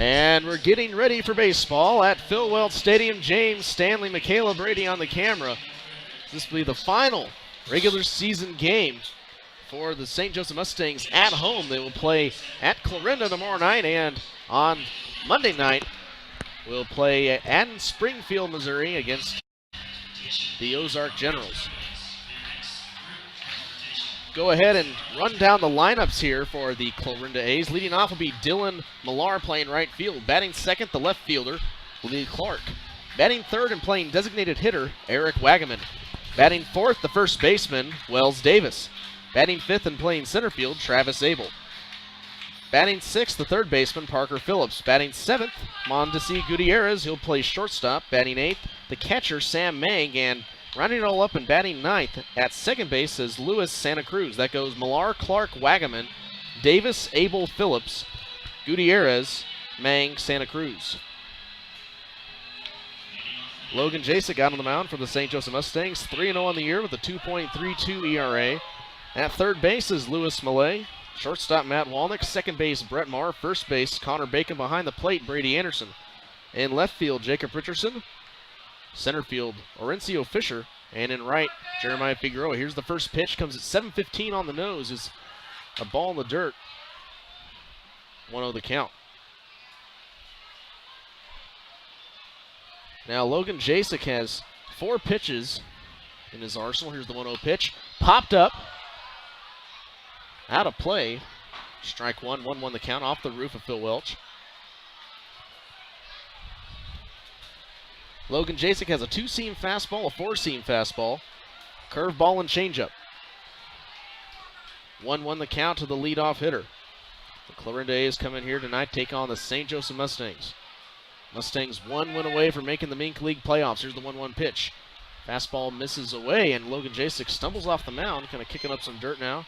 And we're getting ready for baseball at Phil Welch Stadium. James, Stanley, Michaela Brady on the camera. This will be the final regular season game for the St. Joseph Mustangs at home. They will play at Clarinda tomorrow night, and on Monday night, we'll play at Springfield, Missouri against the Ozark Generals. Go ahead and run down the lineups here for the Clarinda A's. Leading off will be Dylan Millar playing right field. Batting second, the left fielder, Lee Clark. Batting third and playing designated hitter, Eric Wagaman. Batting fourth, the first baseman, Wells Davis. Batting fifth and playing center field, Travis Abel. Batting sixth, the third baseman, Parker Phillips. Batting seventh, Mondesi Gutierrez. He'll play shortstop. Batting eighth, the catcher, Sam Mang. And rounding it all up and batting ninth at second base is Luis Santa Cruz. That goes Millar, Clark, Wagaman, Davis, Abel, Phillips, Gutierrez, Mang, Santa Cruz. Logan Jasek out on the mound for the St. Joseph Mustangs, 3-0 on the year with a 2.32 ERA. At third base is Lewis Millay. Shortstop Matt Walnick. Second base Brett Marr. First base Connor Bacon. Behind the plate Brady Anderson. In left field Jacob Richardson. Center field Orencio Fisher. And in right Jeremiah Figueroa. Here's the first pitch. Comes at 7:15 on the nose. Is a ball in the dirt. 1-0 the count. Now Logan Jasek has 4 pitches in his arsenal. Here's the 1-0 pitch. Popped up. Out of play. Strike one. 1-1 the count off the roof of Phil Welch. Logan Jasek has a 2-seam fastball, a 4-seam fastball, curveball, and changeup. 1-1 the count to the leadoff hitter. The Clarinda A's come in here tonight, take on the St. Joseph Mustangs. Mustangs 1 win away from making the Mink League playoffs. Here's the 1-1 pitch. Fastball misses away, and Logan Jasek stumbles off the mound, kind of kicking up some dirt now.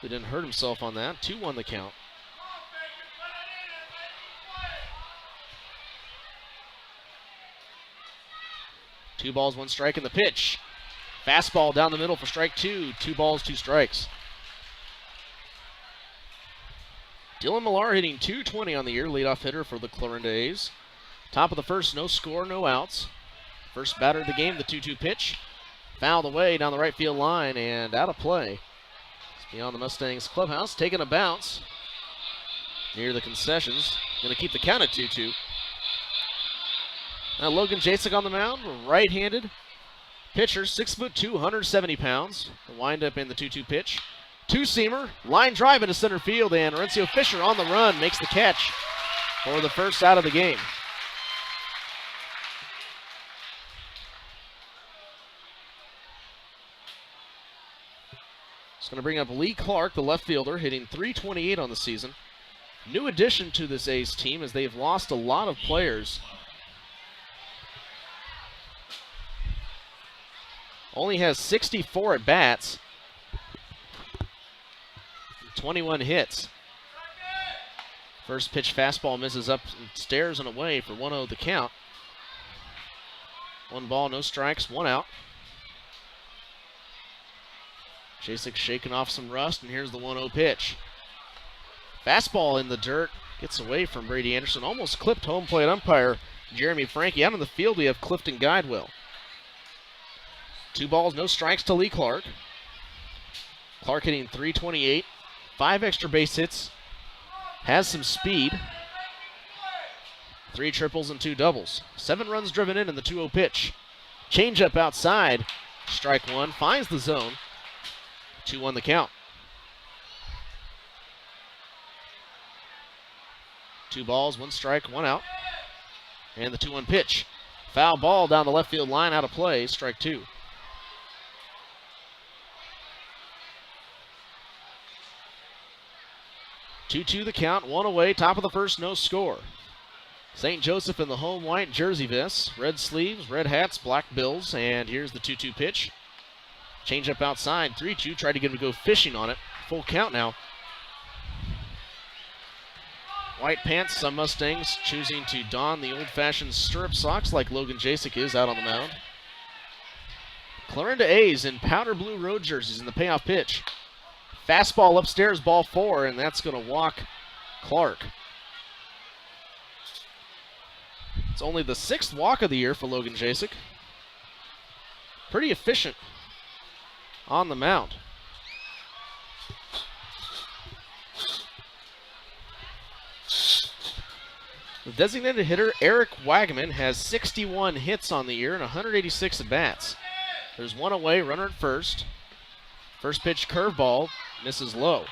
He didn't hurt himself on that. 2-1 the count. Two balls, 1 strike in the pitch. Fastball down the middle for strike 2. 2 balls, 2 strikes. Dylan Millar hitting .220 on the year, leadoff hitter for the Clarinda A's. Top of the first, no score, no outs. First batter of the game, the 2-2 pitch. Fouled away down the right field line and out of play. It's beyond the Mustangs clubhouse, taking a bounce near the concessions. Going to keep the count at 2-2. Now Logan Jasek on the mound, right-handed pitcher, 6'2", 170 pounds. The windup in the 2-2 pitch. 2-seamer, line drive into center field, and Orencio Fisher on the run makes the catch for the first out of the game. It's going to bring up Lee Clark, the left fielder, hitting .328 on the season. New addition to this A's team as they've lost a lot of players. Only has 64 at bats, 21 hits. First pitch fastball misses upstairs and away for 1-0 the count. 1 ball, no strikes, 1 out. Jasek shaking off some rust, and here's the 1-0 pitch. Fastball in the dirt, gets away from Brady Anderson, almost clipped home plate umpire Jeremy Frankie. Out in the field we have Clifton Guidewell. 2 balls, no strikes to Lee Clark. Clark hitting .328, 5 extra base hits, has some speed. 3 triples and 2 doubles. 7 runs driven in the 2-0 pitch. Changeup outside, strike 1, finds the zone. 2-1 the count. 2 balls, 1 strike, 1 out. And the 2-1 pitch. Foul ball down the left field line, out of play, strike 2. Two the count, 1 away, top of the first, no score. St. Joseph in the home white jersey vests, red sleeves, red hats, black bills, and here's the 2-2 pitch. Change up outside, 3-2, tried to get him to go fishing on it. Full count now. White pants, some Mustangs choosing to don the old-fashioned stirrup socks like Logan Jasek is out on the mound. Clarinda A's in powder blue road jerseys in the payoff pitch. Fastball upstairs, ball 4, and that's going to walk Clark. It's only the 6th walk of the year for Logan Jasek. Pretty efficient on the mound. The designated hitter, Eric Wagaman, has 61 hits on the year and 186 at-bats. There's one away, runner at first. First pitch curveball, misses low.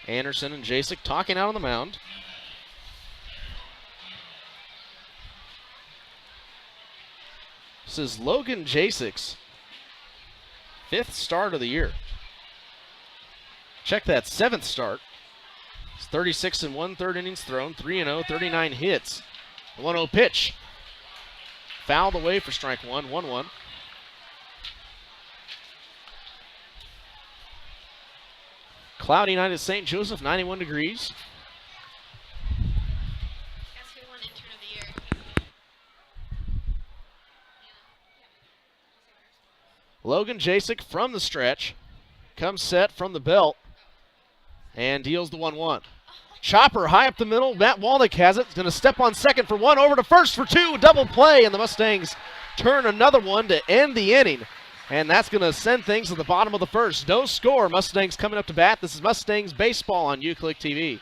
Anderson and Jasek talking out on the mound. This is Logan Jasek's 5th start of the year. Check that, 7th start. It's 36 and 1/3 innings thrown, 3-0, 39 hits. The 1-0 pitch. Fouled away for strike 1, 1-1. Cloudy night at St. Joseph, 91 degrees. Guess who won intern of the year? Logan Jasek from the stretch. Comes set from the belt. And deals the 1-1. Chopper high up the middle. Matt Walnick has it. He's going to step on second for 1, over to first for 2. Double play, and the Mustangs turn another one to end the inning. And that's going to send things to the bottom of the 1st. No score. Mustangs coming up to bat. This is Mustangs Baseball on UClick TV.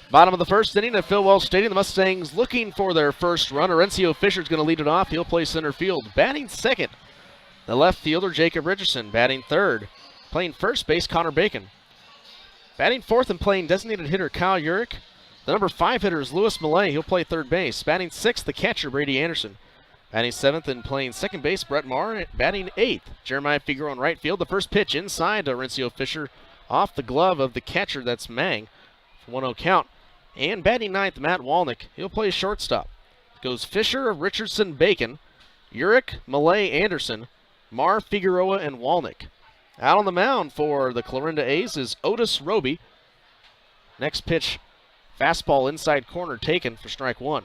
Bottom of the 1st inning at Phil Wells Stadium. The Mustangs looking for their first run. Orencio Fisher's going to lead it off. He'll play center field. Batting second, the left fielder, Jacob Richardson. Batting third, playing first base, Connor Bacon. Batting fourth and playing designated hitter, Kyle Urich. The number 5 hitter is Lewis Millay. He'll play third base. Batting sixth, the catcher, Brady Anderson. Batting seventh and playing second base, Brett Marr. Batting eighth, Jeremiah Figueroa in right field. The first pitch inside to Orencio Fisher off the glove of the catcher, that's Mang, for 1-0 count. And batting ninth, Matt Walnick. He'll play shortstop. Goes Fisher, Richardson, Bacon, Urich, Millay, Anderson, Marr, Figueroa, and Walnick. Out on the mound for the Clarinda A's is Otis Roby. Next pitch, fastball inside corner taken for strike 1.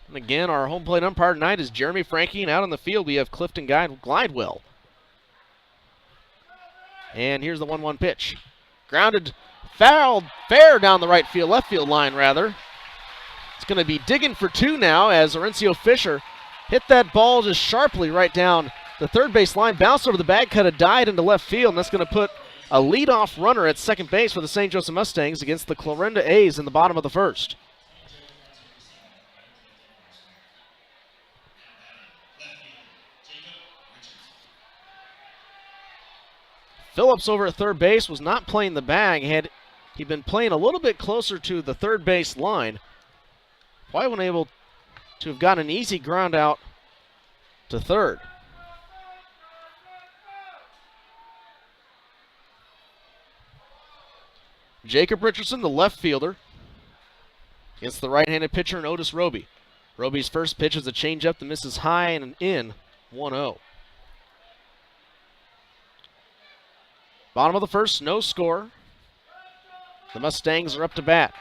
And again, our home plate umpire tonight is Jeremy Frankie, and out on the field we have Clifton Glidewell. And here's the 1-1 pitch. Grounded, fouled, fair down the left field line rather. It's going to be digging for 2 now as Orencio Fisher hit that ball just sharply right down the third base line, bounced over the bag, cut it, died into left field, and that's going to put a leadoff runner at second base for the St. Joseph Mustangs against the Clarinda A's in the bottom of the 1st. Phillips over at third base was not playing the bag. Had he been playing a little bit closer to the third base line, probably wasn't able to have gotten an easy ground out to third. Jacob Richardson, the left fielder, against the right-handed pitcher, Otis Roby. Roby's first pitch is a changeup that misses high and in, 1-0. Bottom of the first, no score. The Mustangs are up to bat.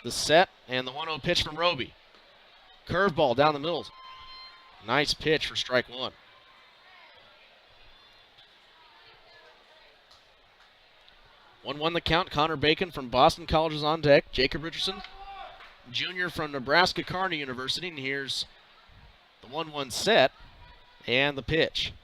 The set and the 1-0 pitch from Roby. Curveball down the middle. Nice pitch for strike one. One the count. Connor Bacon from Boston College is on deck. Jacob Richardson, junior from Nebraska Kearney University. And here's the 1-1 set and the pitch.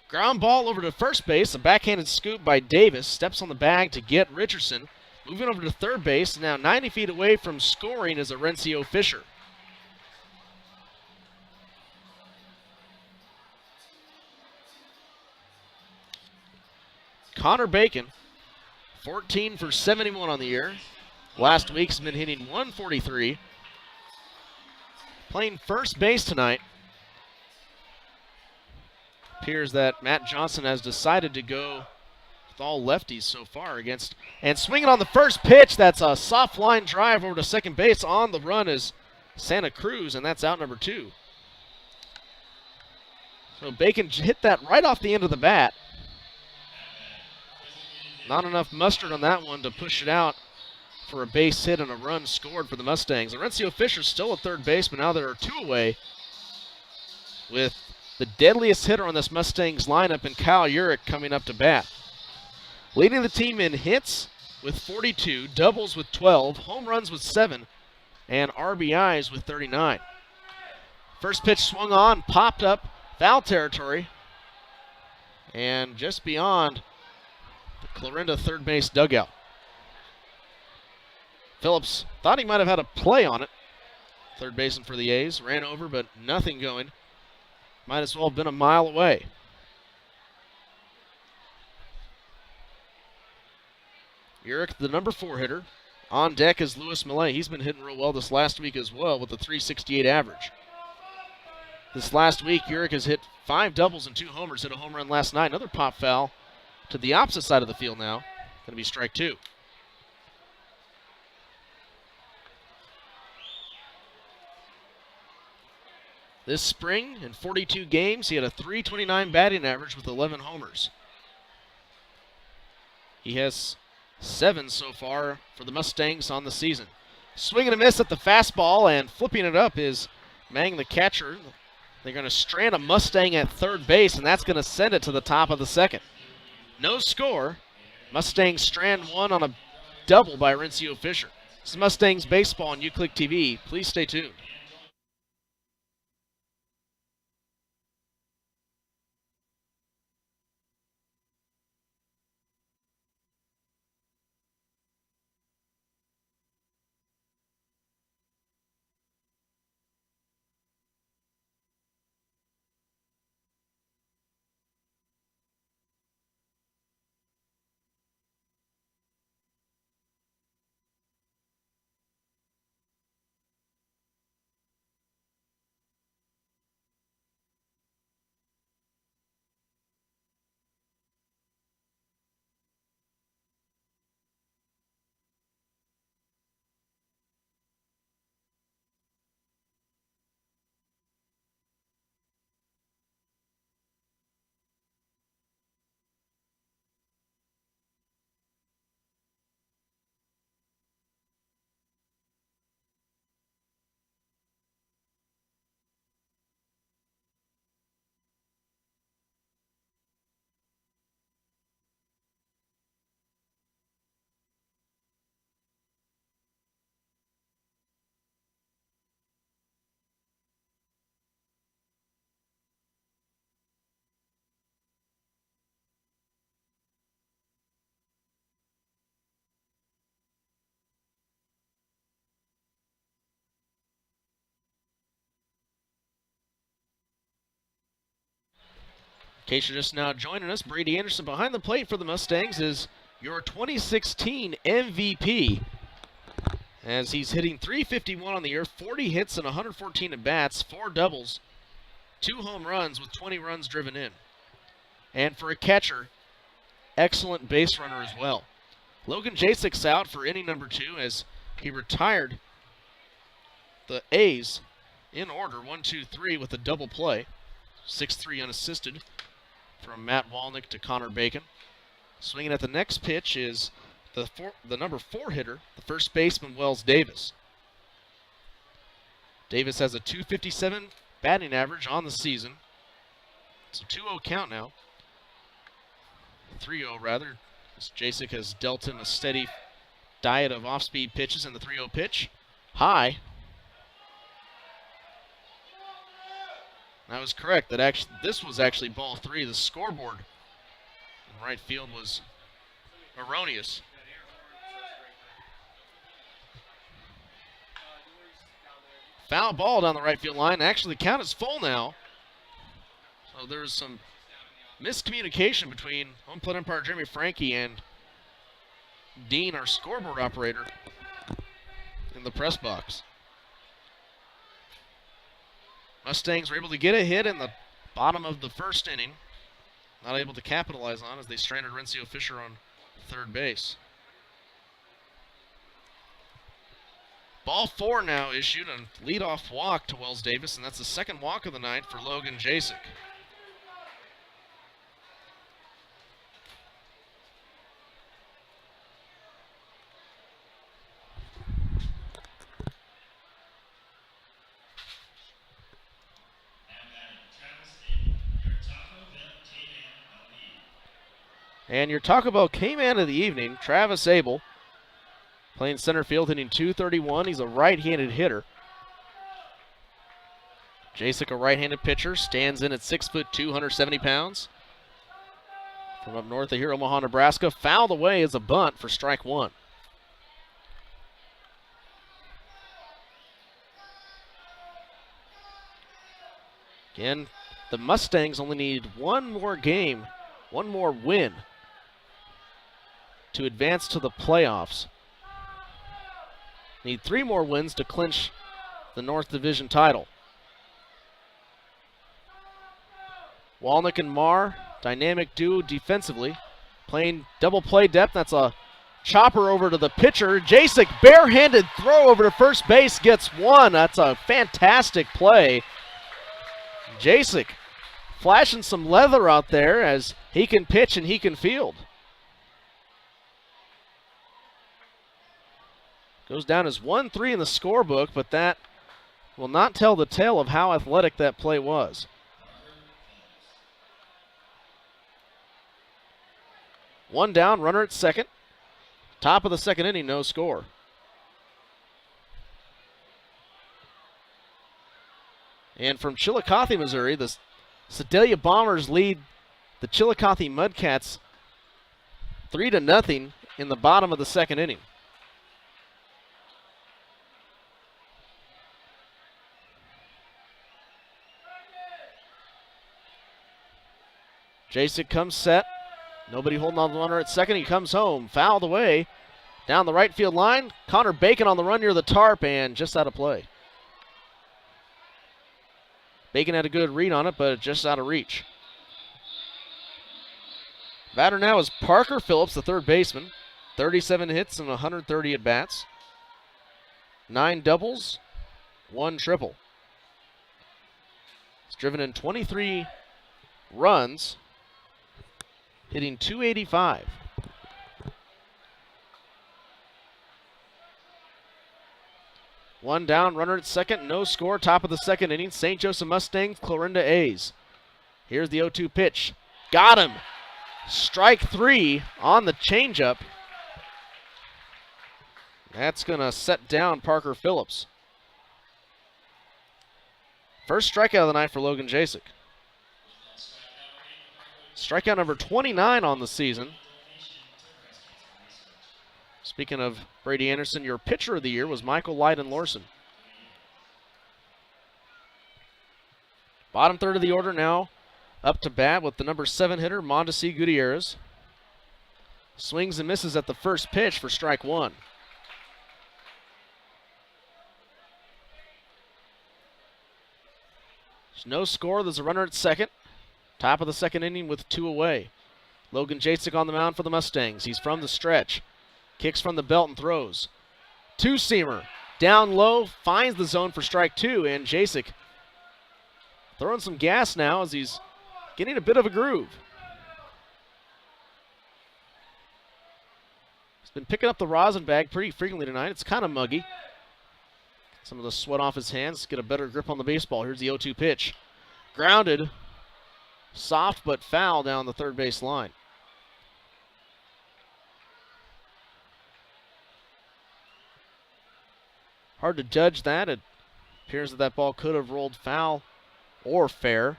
Ground ball over to first base. A backhanded scoop by Davis. Steps on the bag to get Richardson. Moving over to third base. Now 90 feet away from scoring is Arencio Fisher. Connor Bacon, 14 for 71 on the year. Last week's been hitting 143. Playing first base tonight. Appears that Matt Johnson has decided to go with all lefties so far against. And swinging on the first pitch, that's a soft line drive over to second base. On the run is Santa Cruz, and that's out number 2. So Bacon hit that right off the end of the bat. Not enough mustard on that one to push it out for a base hit and a run scored for the Mustangs. Arencio Fisher still at third base, but now there are 2 away with the deadliest hitter on this Mustangs lineup and Kyle Urich coming up to bat. Leading the team in hits with 42, doubles with 12, home runs with 7, and RBIs with 39. First pitch swung on, popped up, foul territory, and just beyond the Clarinda third base dugout. Phillips thought he might have had a play on it. Third baseman for the A's, ran over, but nothing going. Might as well have been a mile away. Urich, the number 4 hitter. On deck is Lewis Millay. He's been hitting real well this last week as well with a .368 average. This last week, Urich has hit 5 doubles and 2 homers. Hit a home run last night. Another pop foul to the opposite side of the field now. Going to be strike 2. This spring, in 42 games, he had a .329 batting average with 11 homers. He has 7 so far for the Mustangs on the season. Swing and a miss at the fastball, and flipping it up is Mang, the catcher. They're going to strand a Mustang at third base, and that's going to send it to the top of the second. No score. Mustangs strand one on a double by Arencio Fisher. This is Mustangs Baseball on UClick TV. Please stay tuned. In case you're just now joining us, Brady Anderson behind the plate for the Mustangs is your 2016 MVP. As he's hitting .351 on the year, 40 hits and 114 at-bats, 4 doubles, 2 home runs with 20 runs driven in. And for a catcher, excellent base runner as well. Logan Jasik's out for inning number 2 as he retired the A's in order, 1-2-3 with a double play. 6-3 unassisted from Matt Walnick to Connor Bacon. Swinging at the next pitch is the number 4 hitter, the first baseman, Wells Davis. Davis has a .257 batting average on the season. It's a 2-0 count now. 3-0 rather, as Jasik has dealt him a steady diet of off-speed pitches in the 3-0 pitch. High. I was correct. This was actually ball 3. The scoreboard in right field was erroneous. Foul ball down the right field line. Actually, the count is full now. So there's some miscommunication between home plate umpire Jeremy Frankie and Dean, our scoreboard operator, in the press box. Mustangs were able to get a hit in the bottom of the first inning. Not able to capitalize on as they stranded Rencio Fisher on third base. Ball 4 now issued, a leadoff walk to Wells Davis, and that's the second walk of the night for Logan Jasik. And your Taco Bell K-Man of the evening, Travis Abel, playing center field, hitting .231. He's a right-handed hitter. Jasik, a right-handed pitcher, stands in at 6'2", 170 pounds. From up north of here, Omaha, Nebraska, fouled away as a bunt for strike 1. Again, the Mustangs only need one more game, one more win to advance to the playoffs. Need 3 more wins to clinch the North Division title. Walnick and Marr, dynamic duo defensively, playing double play depth. That's a chopper over to the pitcher. Jasik, barehanded throw over to first base, gets 1. That's a fantastic play. Jasik flashing some leather out there as he can pitch and he can field. Goes down as 1-3 in the scorebook, but that will not tell the tale of how athletic that play was. One down, runner at second. Top of the second inning, no score. And from Chillicothe, Missouri, the Sedalia Bombers lead the Chillicothe Mudcats 3-0 in the bottom of the second inning. Jasik comes set. Nobody holding on the runner at second. He comes home. Fouled away down the right field line. Connor Bacon on the run near the tarp and just out of play. Bacon had a good read on it, but just out of reach. Batter now is Parker Phillips, the third baseman. 37 hits and 130 at-bats. 9 doubles, 1 triple. He's driven in 23 runs, hitting .285. One down, runner at second, no score, top of the second inning. St. Joseph Mustangs, Clarinda A's. Here's the 0-2 pitch. Got him. Strike 3 on the changeup. That's going to set down Parker Phillips. First strikeout of the night for Logan Jasik. Strikeout number 29 on the season. Speaking of Brady Anderson, your pitcher of the year was Michael Leiden-Lorson. Bottom third of the order now. Up to bat with the number 7 hitter, Mondesi Gutierrez. Swings and misses at the first pitch for strike one. There's no score. There's a runner at second. Top of the second inning with 2 away. Logan Jasek on the mound for the Mustangs. He's from the stretch. Kicks from the belt and throws. Two-seamer. Down low. Finds the zone for strike 2. And Jasek throwing some gas now as he's getting a bit of a groove. He's been picking up the rosin bag pretty frequently tonight. It's kind of muggy. Some of the sweat off his hands. Get a better grip on the baseball. Here's the 0-2 pitch. Grounded. Soft but foul down the third base line. Hard to judge that. It appears that ball could have rolled foul or fair.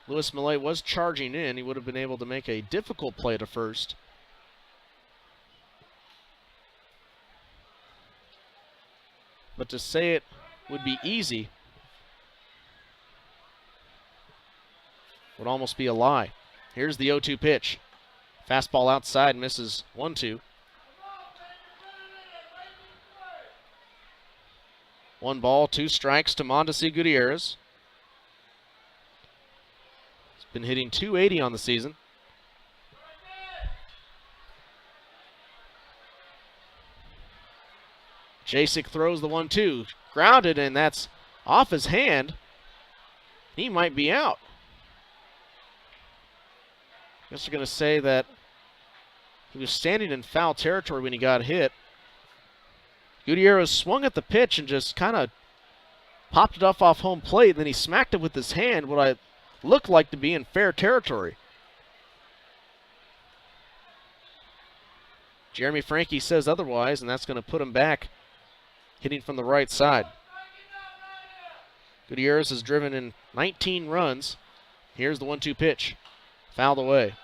Lewis Millay was charging in. He would have been able to make a difficult play to first. But to say it would be easy would almost be a lie. Here's the 0-2 pitch. Fastball outside, misses 1-2. 1 ball, 2 strikes to Mondesi Gutierrez. He's been hitting .280 on the season. Jasek throws the 1-2. Grounded, and that's off his hand. He might be out. I guess we're going to say that he was standing in foul territory when he got hit. Gutierrez swung at the pitch and just kind of popped it off home plate. Then he smacked it with his hand, what I looked like to be in fair territory. Jeremy Frankie says otherwise, and that's going to put him back hitting from the right side. Gutierrez has driven in 19 runs. Here's the 1-2 pitch. Fouled away.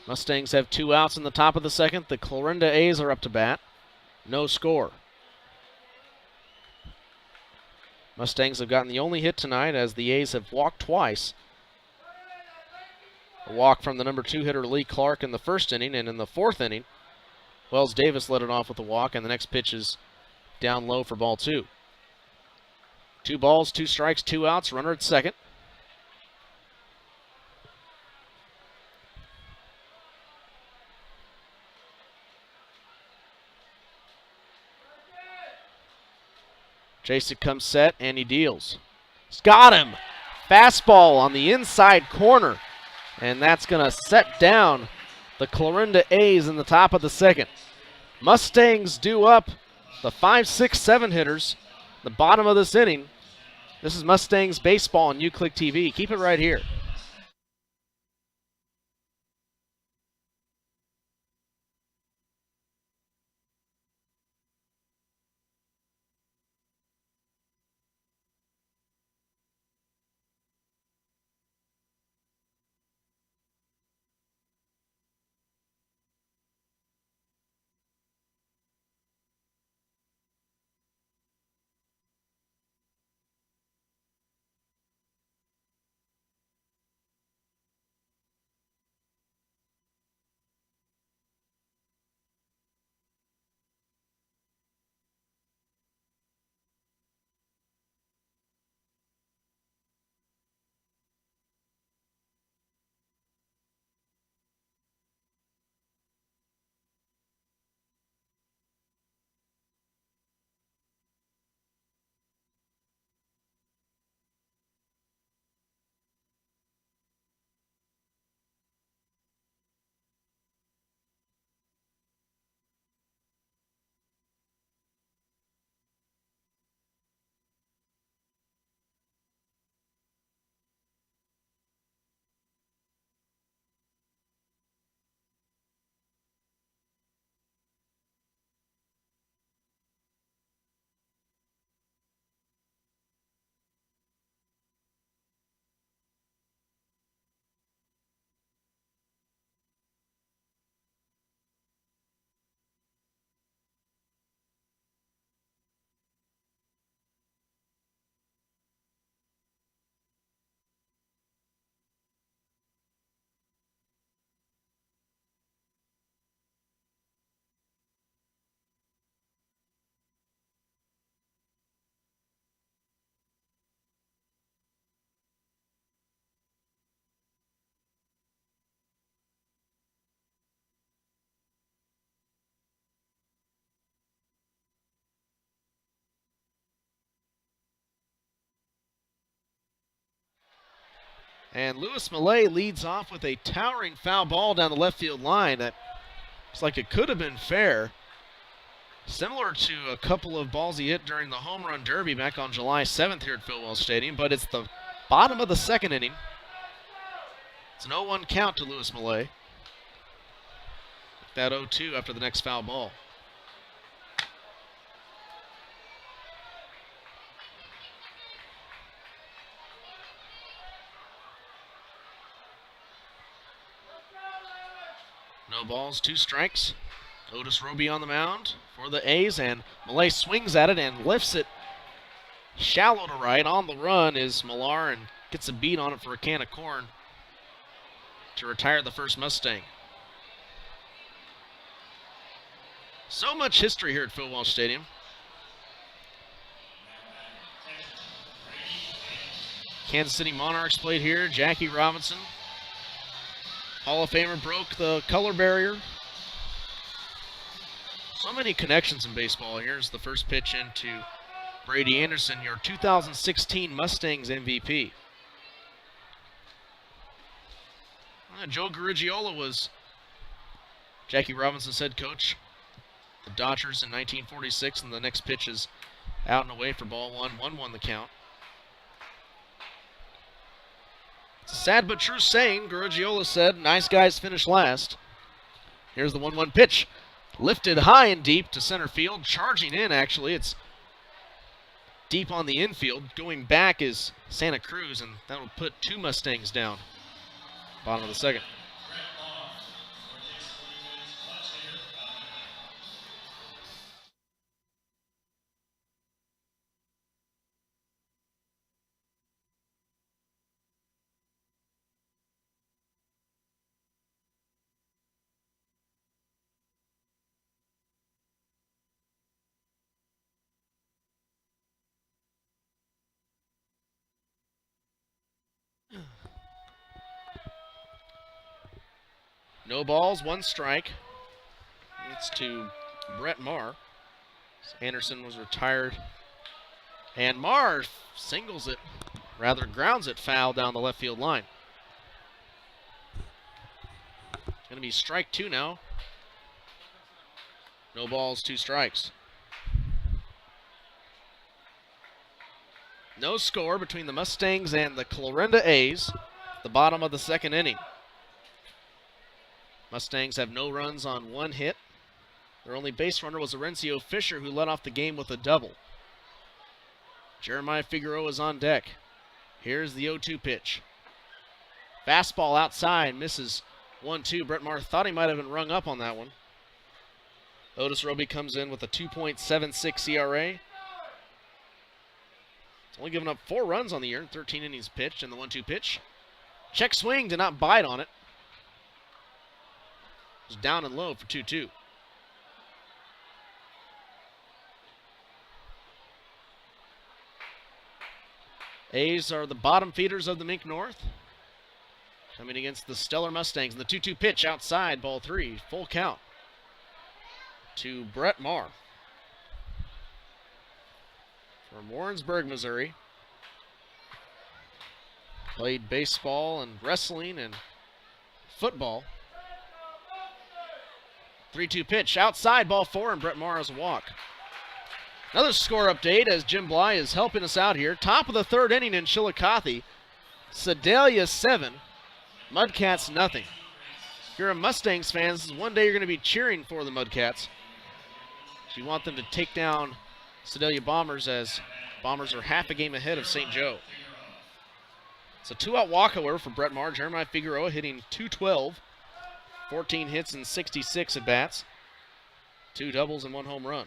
Mustangs have 2 outs in the top of the second. The Clarinda A's are up to bat. No score. Mustangs have gotten the only hit tonight as the A's have walked twice. A walk from the number 2 hitter Lee Clark in the first inning, and in the 4th inning, Wells Davis led it off with a walk, and the next pitch is down low for ball 2. 2 balls, 2 strikes, 2 outs, runner at second. Jasek comes set, and he deals. He's got him! Fastball on the inside corner. And that's going to set down the Clarinda A's in the top of the second. Mustangs due up the 5, 6, 7 hitters. The bottom of this inning. This is Mustangs Baseball on UClick TV. Keep it right here. And Lewis Millay leads off with a towering foul ball down the left field line that looks like it could have been fair. Similar to a couple of balls he hit during the home run derby back on July 7th here at Phil Wells Stadium, but it's the bottom of the second inning. It's an 0-1 count to Lewis Millay. That 0-2 after the next foul ball. No balls, 2 strikes. Otis Roby on the mound for the A's, and Millay swings at it and lifts it shallow to right. On the run is Millar and gets a beat on it for a can of corn to retire the first Mustang. So much history here at Phil Wells Stadium. Kansas City Monarchs played here. Jackie Robinson, Hall of Famer, broke the color barrier. So many connections in baseball. Here's the first pitch into Brady Anderson, your 2016 Mustangs MVP. Joe Garagiola was Jackie Robinson's head coach. The Dodgers in 1946, and the next pitch is out and away for ball 1. 1-1 the count. It's a sad but true saying. Garagiola said, nice guys finish last. Here's the 1-1 pitch. Lifted high and deep to center field. Charging in, actually. It's deep on the infield. Going back is Santa Cruz, and that'll put 2 Mustangs down. Bottom of the second. No balls, 1 strike. It's to Brett Maher. Anderson was retired. And Maher singles it, rather grounds it foul down the left field line. Going to be strike 2 now. No balls, 2 strikes. No score between the Mustangs and the Clarinda A's. The bottom of the second inning. Mustangs have no runs on 1 hit. Their only base runner was Orencio Fisher, who led off the game with a double. Jeremiah Figueroa is on deck. Here's the 0-2 pitch. Fastball outside, misses 1-2. Brett Maher thought he might have been rung up on that one. Otis Roby comes in with a 2.76 ERA. It's only given up 4 runs on the year, 13 innings pitched, and the 1-2 pitch. Check swing, did not bite on it. It was down and low for 2-2. A's are the bottom feeders of the Mink North. Coming against the stellar Mustangs. And the 2-2 pitch outside, ball 3. Full count to Brett Maher from Warrensburg, Missouri. Played baseball and wrestling and football. 3-2 pitch outside, ball 4, and Brett Maher has a walk. Another score update as Jim Bly is helping us out here. Top of the 3rd inning in Chillicothe. Sedalia 7, Mudcats nothing. If you're a Mustangs fan, this is one day you're going to be cheering for the Mudcats. You want them to take down Sedalia Bombers, as Bombers are half a game ahead of St. Joe. It's a 2-out walk, however, for Brett Maher. Jeremiah Figueroa hitting .212. 14 hits and 66 at-bats. 2 doubles and 1 home run.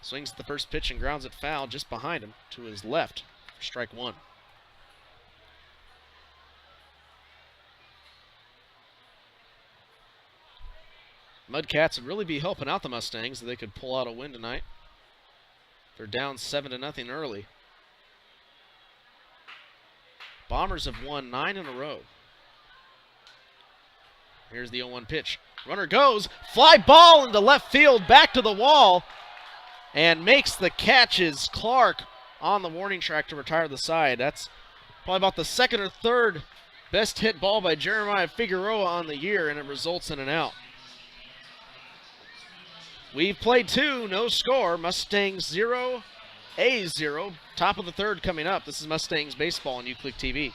Swings at the first pitch and grounds it foul just behind him to his left for strike 1. Mudcats would really be helping out the Mustangs if they could pull out a win tonight. They're down 7-0 early. Bombers have won 9 in a row. Here's the 0-1 pitch. Runner goes, fly ball into left field, back to the wall, and makes the catch is Clark on the warning track to retire the side. That's probably about the 2nd or 3rd Best hit ball by Jeremiah Figueroa on the year, and it results in an out. We've played 2, no score. Mustangs 0, A's 0. Top of the third coming up. This is Mustangs baseball on UClick TV.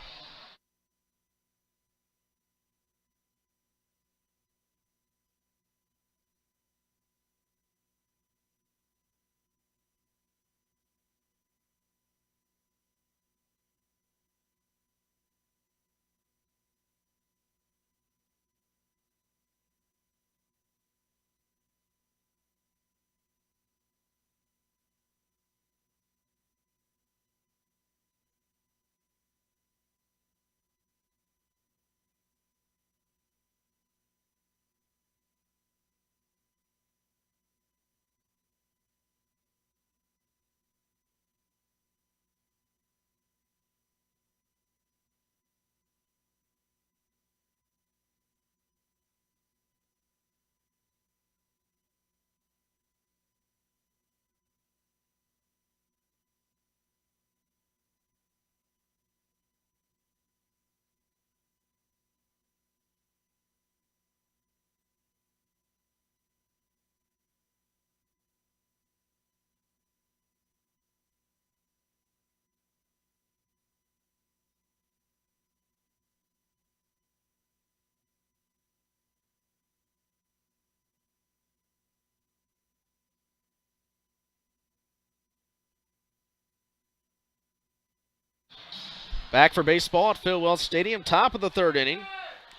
Back for baseball at Phil Wells Stadium, top of the third inning.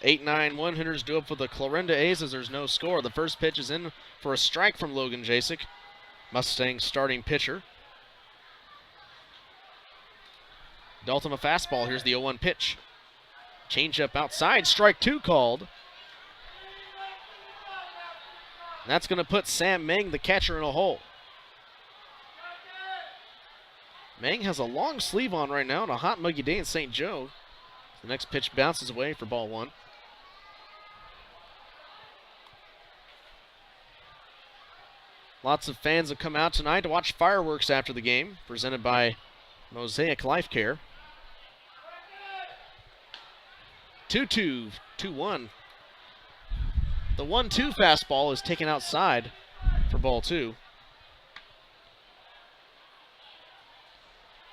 8-9 one-hitters do up for the Clarinda A's as there's no score. The first pitch is in for a strike from Logan Jasek, Mustangs starting pitcher. Dealt him a fastball. Here's the 0-1 pitch. Changeup outside, strike 2 called. And that's going to put Sam Meng, the catcher, in a hole. Meng has a long sleeve on right now on a hot, muggy day in St. Joe. The next pitch bounces away for ball 1. Lots of fans have come out tonight to watch fireworks after the game, presented by Mosaic Life Care. 2-2, 2-1. The 1-2 fastball is taken outside for ball 2.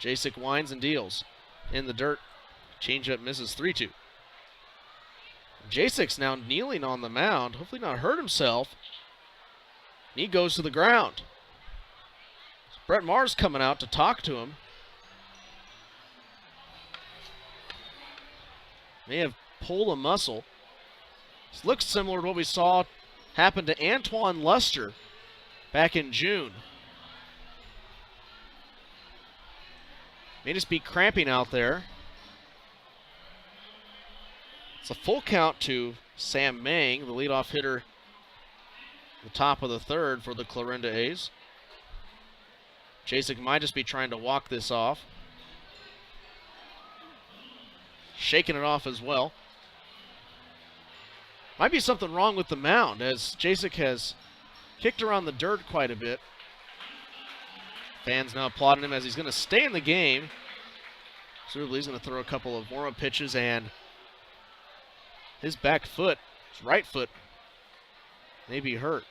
Jasek winds and deals. In the dirt, changeup misses 3-2. Jasek's now kneeling on the mound, hopefully not hurt himself. He goes to the ground. Brett Maher's coming out to talk to him. May have pulled a muscle. This looks similar to what we saw happen to Antoine Luster back in June. May just be cramping out there. It's a full count to Sam Meng, the leadoff hitter, the top of the third for the Clarinda A's. Jasek might just be trying to walk this off. Shaking it off as well. Might be something wrong with the mound, as Jasek has kicked around the dirt quite a bit. Fans now applauding him as he's going to stay in the game. Presumably he's going to throw a couple of warm-up pitches, and his back foot, his right foot, may be hurt.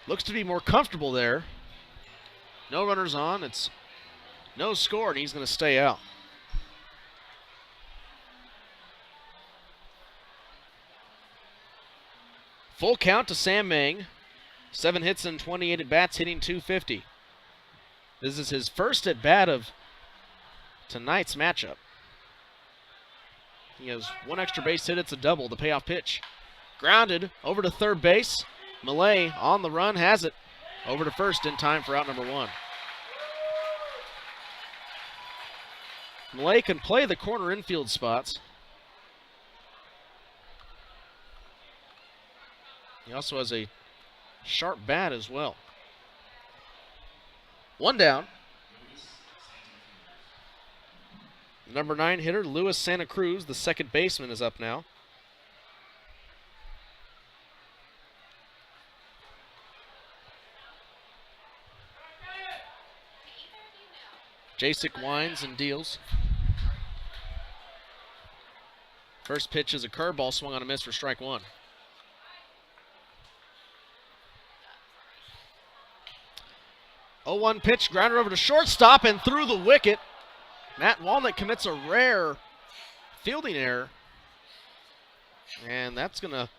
Looks to be more comfortable there. No runners on. It's no score, and he's going to stay out. Full count to Sam Meng. 7 hits and 28 at-bats, hitting .250. This is his first at-bat of tonight's matchup. He has 1 extra base hit. It's a double. The payoff pitch. Grounded over to third base. Millay on the run, has it. Over to first in time for out number 1. Millay can play the corner infield spots. He also has a sharp bat as well. 1 down. Number 9 hitter, Luis Santa Cruz, the second baseman, is up now. Jacek winds and deals. First pitch is a curveball, swung on a miss for strike one. Oh, 1 pitch, grounder over to shortstop and through the wicket. Matt Walnut commits a rare fielding error. And that's going to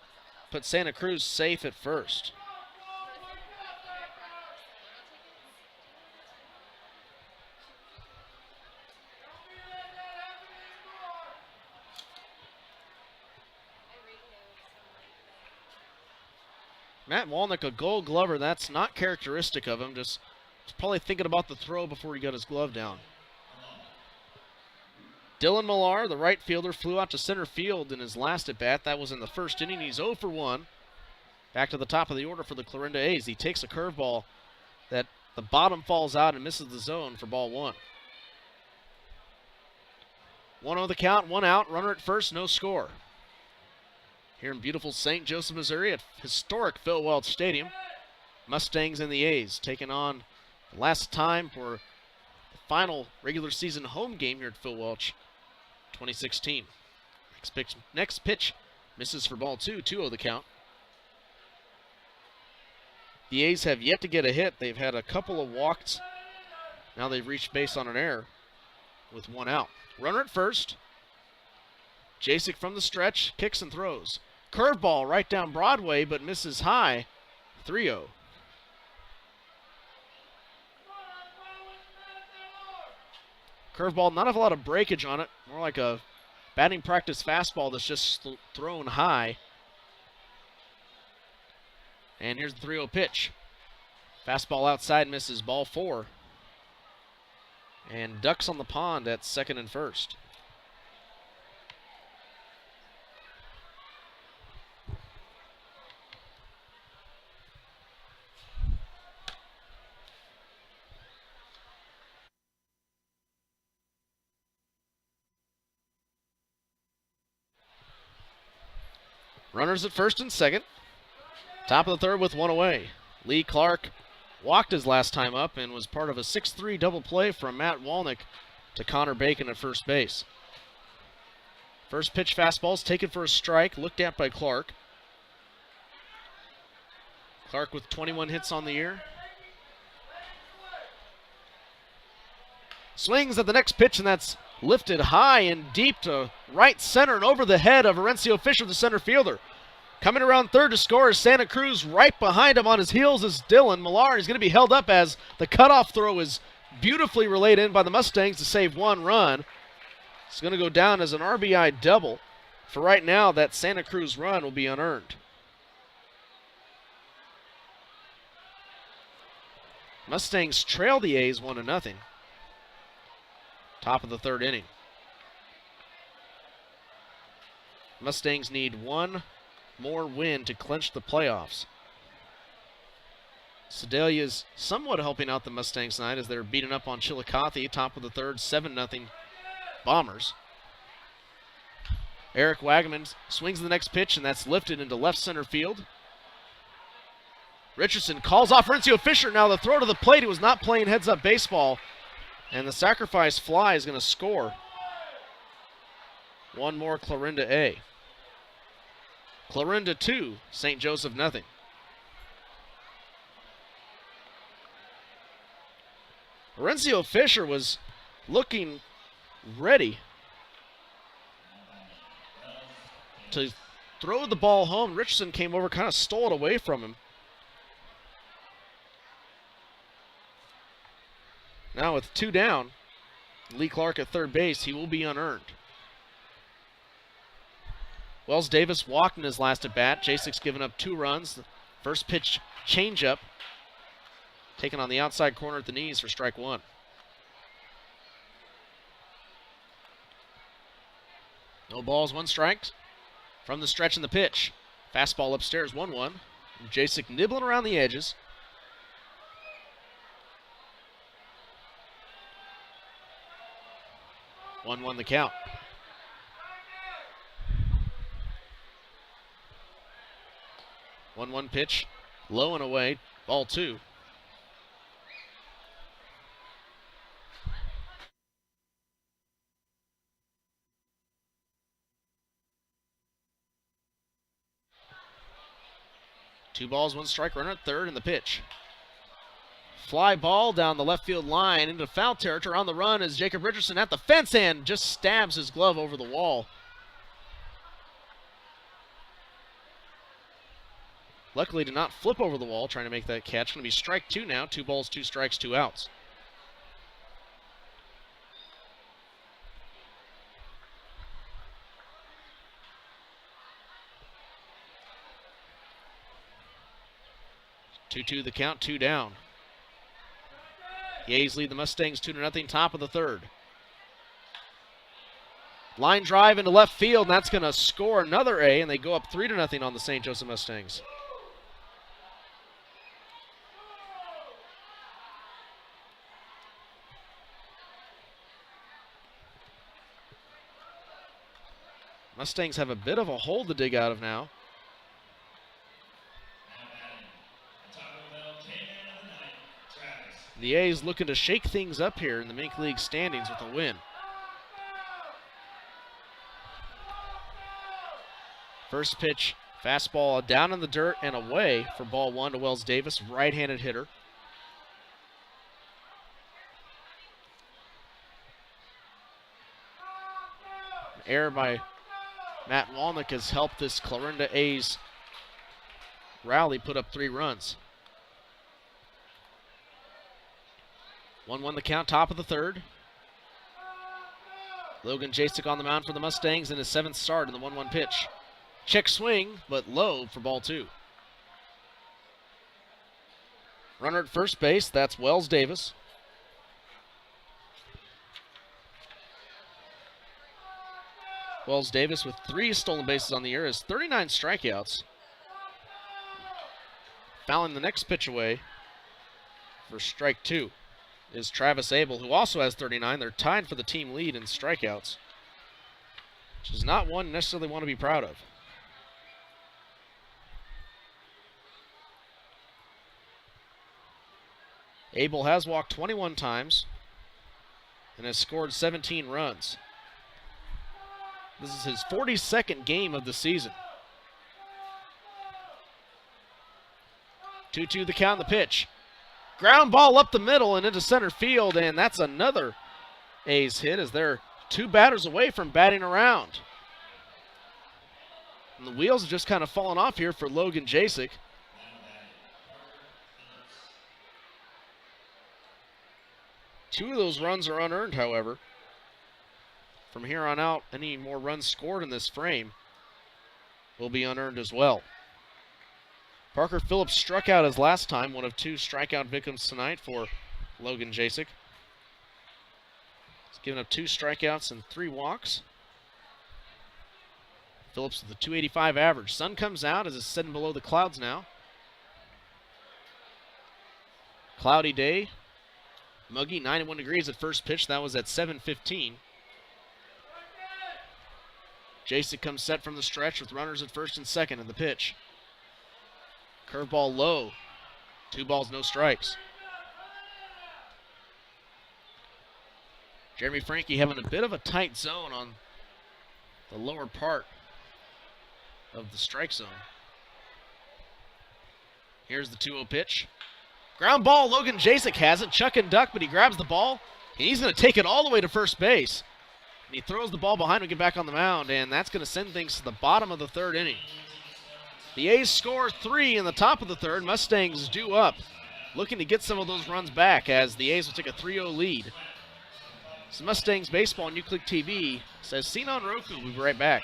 put Santa Cruz safe at first. Matt Walnick, a Gold Glover, that's not characteristic of him. Just probably thinking about the throw before he got his glove down. Dylan Millar, the right fielder, flew out to center field in his last at-bat. That was in the first inning. He's 0 for 1. Back to the top of the order for the Clarinda A's. He takes a curveball that the bottom falls out and misses the zone for ball 1. 1-0 the count, 1 out, runner at first, no score. Here in beautiful St. Joseph, Missouri at historic Phil Welch Stadium. Mustangs and the A's taking on the last time for the final regular season home game here at Phil Welch 2016. Next pitch misses for ball 2, 2-0 the count. The A's have yet to get a hit. They've had a couple of walks. Now they've reached base on an error with 1 out. Runner at first. Jacek from the stretch, kicks and throws. Curveball right down Broadway, but misses high. 3-0. Curveball, not a lot of breakage on it. More like a batting practice fastball that's just thrown high. And here's the 3-0 pitch. Fastball outside, misses, ball 4. And ducks on the pond at second and first. Runners at first and second. Top of the third with 1 away. Lee Clark walked his last time up and was part of a 6-3 double play from Matt Walnick to Connor Bacon at first base. First pitch fastball's taken for a strike, looked at by Clark. Clark with 21 hits on the year. Swings at the next pitch, and that's lifted high and deep to right center and over the head of Orencio Fisher, the center fielder. Coming around third to score is Santa Cruz. Right behind him on his heels is Dylan Millar. He's going to be held up as the cutoff throw is beautifully relayed in by the Mustangs to save 1 run. It's going to go down as an RBI double. For right now, that Santa Cruz run will be unearned. Mustangs trail the A's 1-0. Top of the third inning. Mustangs need 1 more win to clinch the playoffs. Sedalia's somewhat helping out the Mustangs tonight as they're beating up on Chillicothe. Top of the third, 7-0 Bombers. Eric Wagaman swings the next pitch, and that's lifted into left center field. Richardson calls off Orencio Fisher. Now the throw to the plate. He was not playing heads-up baseball. And the sacrifice fly is going to score. 1 more Clarinda A. Clarinda 2, St. Joseph 0. Orencio Fisher was looking ready to throw the ball home. Richardson came over, kind of stole it away from him. Now with 2 down, Lee Clark at third base, he will be unearned. Wells Davis walked in his last at bat. Jacek's given up 2 runs. The first pitch changeup taken on the outside corner at the knees for strike 1. No balls, 1 strike. From the stretch in the pitch. Fastball upstairs, 1-1. Jacek nibbling around the edges. 1-1 the count. 1-1 pitch, low and away, ball 2. 2 balls, 1 strike, runner at third, and the pitch. Fly ball down the left field line into foul territory. On the run is Jacob Richardson at the fence and just stabs his glove over the wall. Luckily did not flip over the wall trying to make that catch. Going to be strike 2 now. 2 balls, 2 strikes, 2 outs. Two the count, 2 down. The A's lead the Mustangs 2-0, top of the third. Line drive into left field, and that's going to score another A, and they go up 3-0 on the St. Joseph Mustangs. Mustangs have a bit of a hole to dig out of now. The A's looking to shake things up here in the Mink League standings with a win. First pitch, fastball down in the dirt and away for ball 1 to Wells Davis, right-handed hitter. An error by Matt Walnick has helped this Clarinda A's rally put up 3 runs. 1-1 the count, top of the third. Logan Jasek on the mound for the Mustangs in his 7th start in the 1-1 pitch. Check swing, but low for ball 2. Runner at first base, that's Wells Davis. Wells Davis with 3 stolen bases on the year has 39 strikeouts. Fouling the next pitch away for strike 2 is Travis Abel, who also has 39. They're tied for the team lead in strikeouts, which is not one necessarily want to be proud of. Abel has walked 21 times and has scored 17 runs. This is his 42nd game of the season. 2-2 the count, the pitch. Ground ball up the middle and into center field, and that's another A's hit as they're 2 batters away from batting around. And the wheels have just kind of fallen off here for Logan Jasek. Two of those runs are unearned, however. From here on out, any more runs scored in this frame will be unearned as well. Parker Phillips struck out his last time, one of 2 strikeout victims tonight for Logan Jasek. He's given up 2 strikeouts and 3 walks. Phillips with a .285 average. Sun comes out as it's sitting below the clouds now. Cloudy day. Muggy, 91 degrees at first pitch. That was at 7:15. Jasek comes set from the stretch with runners at first and second in the pitch. Curveball low. 2 balls, no strikes. Jeremy Frankie having a bit of a tight zone on the lower part of the strike zone. Here's the 2-0 pitch. Ground ball, Logan Jasek has it. Chuck and duck, but he grabs the ball, and he's going to take it all the way to first base. And he throws the ball behind him to get back on the mound, and that's going to send things to the bottom of the 3rd inning. The A's score 3 in the top of the 3rd. Mustangs due up, looking to get some of those runs back as the A's will take a 3-0 lead. So Mustangs Baseball on UClick TV says, seen on Roku. We'll be right back.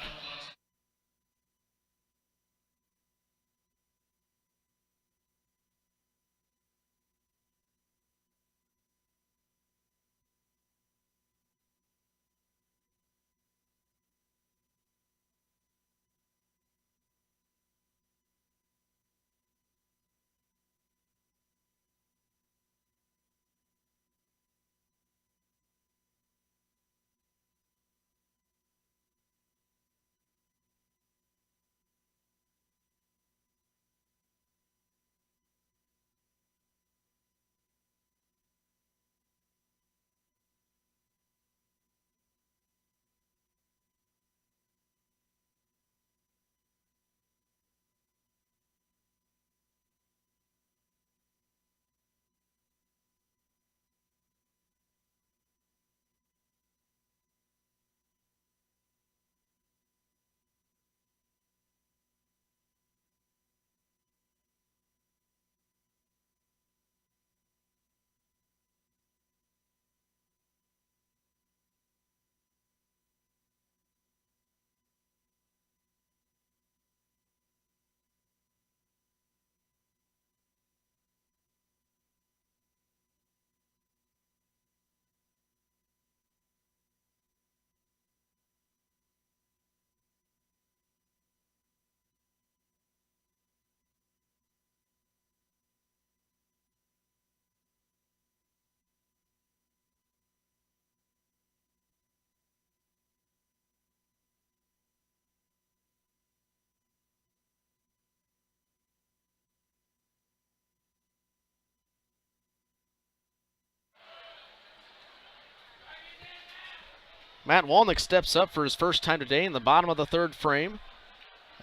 Matt Walnick steps up for his first time today in the bottom of the third frame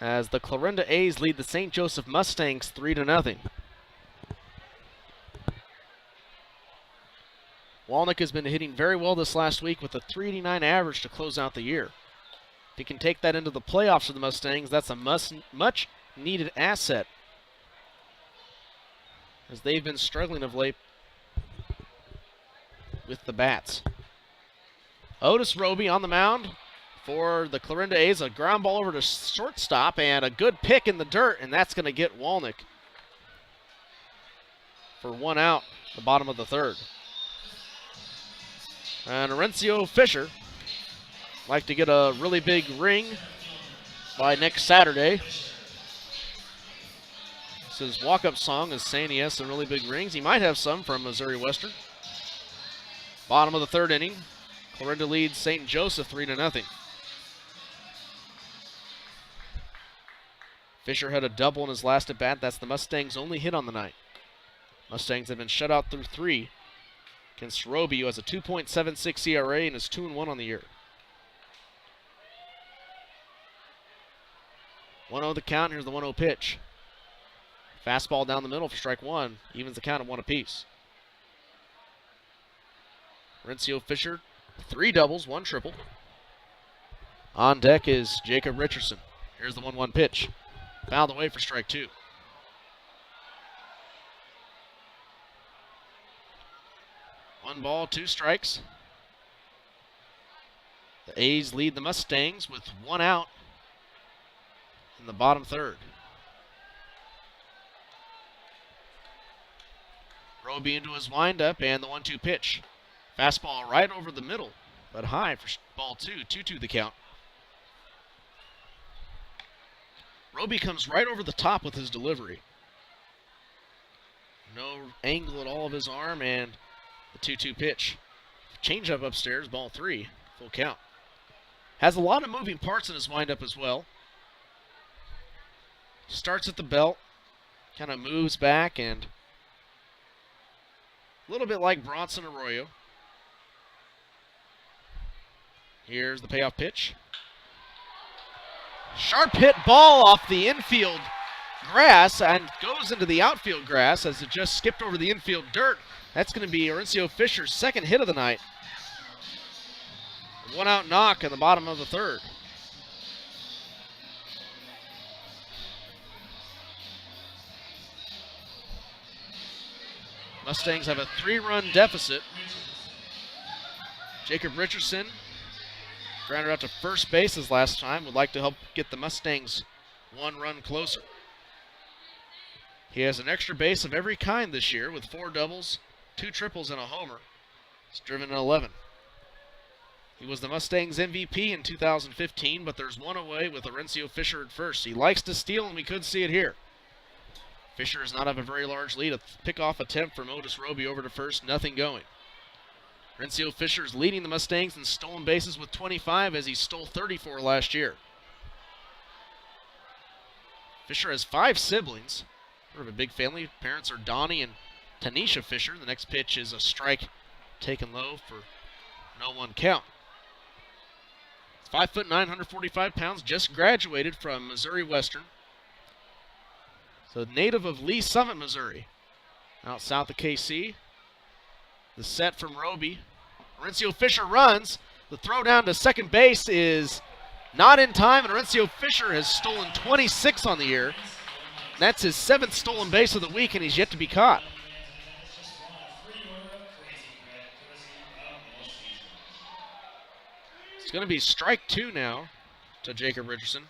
as the Clarinda A's lead the St. Joseph Mustangs 3-0. Walnick has been hitting very well this last week with a .389 average to close out the year. If he can take that into the playoffs for the Mustangs, that's a much needed asset, as they've been struggling of late with the bats. Otis Roby on the mound for the Clarinda A's. A ground ball over to shortstop and a good pick in the dirt, and that's going to get Walnick for 1 out, the bottom of the third. And Orencio Fisher like to get a really big ring by next Saturday. His walk-up song is saying he has some really big rings. He might have some from Missouri Western. Bottom of the third inning. Clarinda leads St. Joseph 3-0. Fisher had a double in his last at-bat. That's the Mustangs' only hit on the night. Mustangs have been shut out through 3 against Roby, who has a 2.76 ERA and is 2-1 on the year. 1-0 the count. Here's the 1-0 pitch. Fastball down the middle for strike 1. Evens the count at 1 apiece. Orencio Fisher, 3 doubles, 1 triple. On deck is Jacob Richardson. Here's the 1-1 pitch. Fouled away for strike 2. One ball, 2 strikes. The A's lead the Mustangs with 1 out in the bottom third. Roby into his windup and the 1-2 pitch. Fastball right over the middle, but high for ball 2. 2-2 the count. Roby comes right over the top with his delivery. No angle at all of his arm, and the 2-2 pitch. Changeup upstairs, ball 3, full count. Has a lot of moving parts in his windup as well. Starts at the belt, kind of moves back, and a little bit like Bronson Arroyo. Here's the payoff pitch. Sharp hit ball off the infield grass and goes into the outfield grass as it just skipped over the infield dirt. That's going to be Orencio Fisher's second hit of the night. 1 out knock in the bottom of the third. Mustangs have a 3-run deficit. Jacob Richardson grounded out to first base his last time. Would like to help get the Mustangs 1 run closer. He has an extra base of every kind this year with 4 doubles, 2 triples, and a homer. He's driven in 11. He was the Mustangs MVP in 2015, but there's 1 away with Orencio Fisher at first. He likes to steal, and we could see it here. Fisher does not have a very large lead. A pickoff attempt from Otis Roby over to first, nothing going. Orencio Fisher is leading the Mustangs in stolen bases with 25 as he stole 34 last year. Fisher has 5 siblings. Sort of a big family. Parents are Donnie and Tanisha Fisher. The next pitch is a strike taken low for no 1 count. 5'9", 145 pounds, just graduated from Missouri Western. So native of Lee Summit, Missouri, out south of KC. The set from Roby. Orencio Fisher runs. The throw down to second base is not in time, and Orencio Fisher has stolen 26 on the year. That's his 7th stolen base of the week, and he's yet to be caught. It's going to be strike 2 now to Jacob Richardson.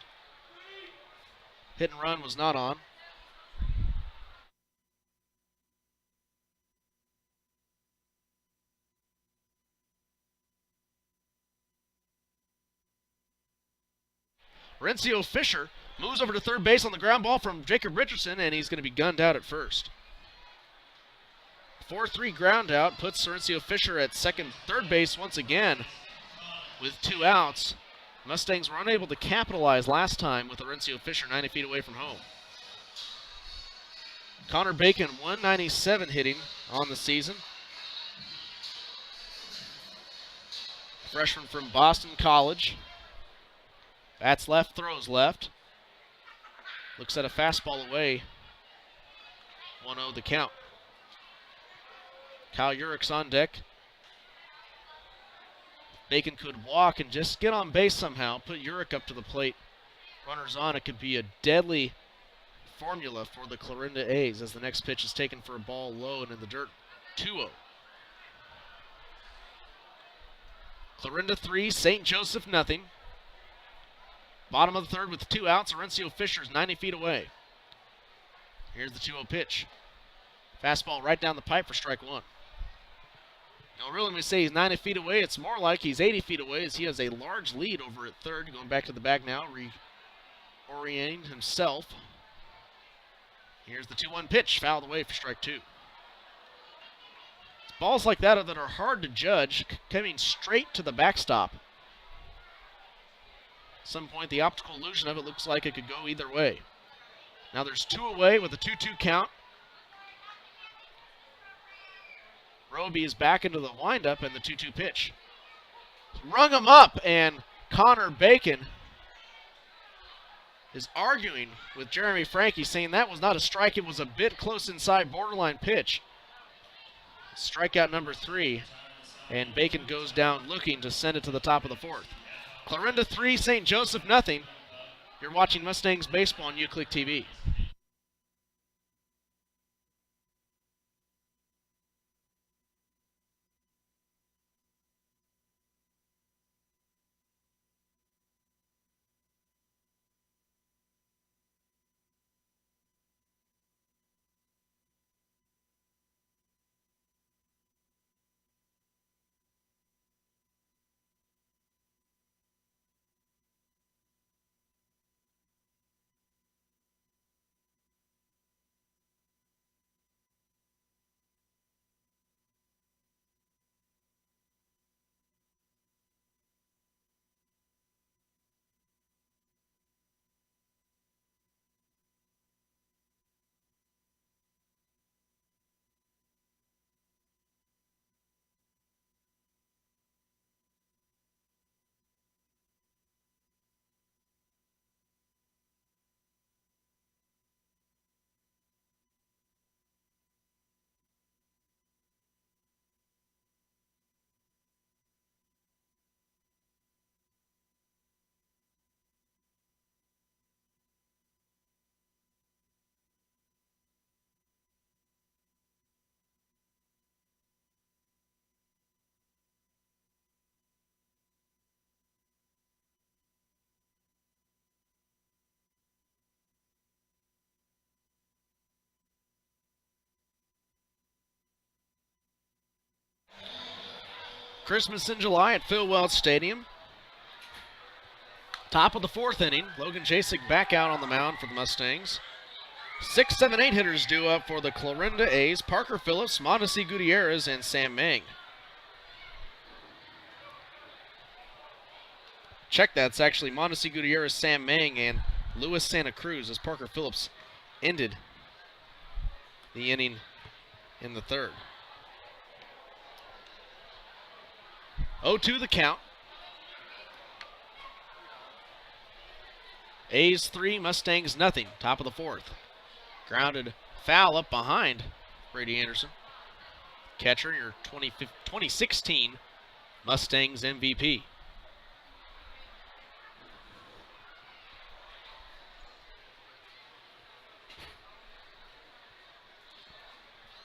Hit and run was not on. Orencio Fisher moves over to third base on the ground ball from Jacob Richardson, and he's going to be gunned out at first. 4-3 ground out puts Orencio Fisher at third base once again with 2 outs. Mustangs were unable to capitalize last time with Orencio Fisher 90 feet away from home. Connor Bacon, 197 hitting on the season. freshman from Boston College. Bats left, throws left. Looks at a fastball away. 1-0 the count. Kyle Urick's on deck. Bacon could walk and just get on base somehow. Put Urick up to the plate. Runners on. It could be a deadly formula for the Clarinda A's as the next pitch is taken for a ball low and in the dirt. 2-0. Clarinda 3, St. Joseph nothing. Bottom of the third with 2 outs. Orencio Fisher's 90 feet away. Here's the 2-0 pitch. Fastball right down the pipe for strike 1. Now, really, when we say he's 90 feet away, it's more like he's 80 feet away as he has a large lead over at third. Going back to the bag now, reorienting himself. Here's the 2-1 pitch, fouled away for strike 2. It's balls like that are hard to judge, coming straight to the backstop. At some point, the optical illusion of it looks like it could go either way. Now there's 2 away with a 2-2 count. Roby is back into the windup and the 2-2 pitch. Rung him up, and Connor Bacon is arguing with Jeremy Frankie, saying that was not a strike, it was a bit close inside, borderline pitch. Strikeout number 3, and Bacon goes down looking to send it to the top of the 4th. Clarinda 3, St. Joseph nothing. You're watching Mustangs Baseball on UClick TV. Christmas in July at Phil Welch Stadium. Top of the 4th inning. Logan Jasek back out on the mound for the Mustangs. 6, 7, 8 hitters due up for the Clarinda A's. Parker Phillips, Mondesi Gutierrez, and Sam Mang. Check that. It's actually Mondesi Gutierrez, Sam Mang, and Luis Santa Cruz as Parker Phillips ended the inning in the 3rd. 0-2 the count. A's 3, Mustangs nothing. Top of the 4th. Grounded foul up behind Brady Anderson. Catcher, your 2016 Mustangs MVP.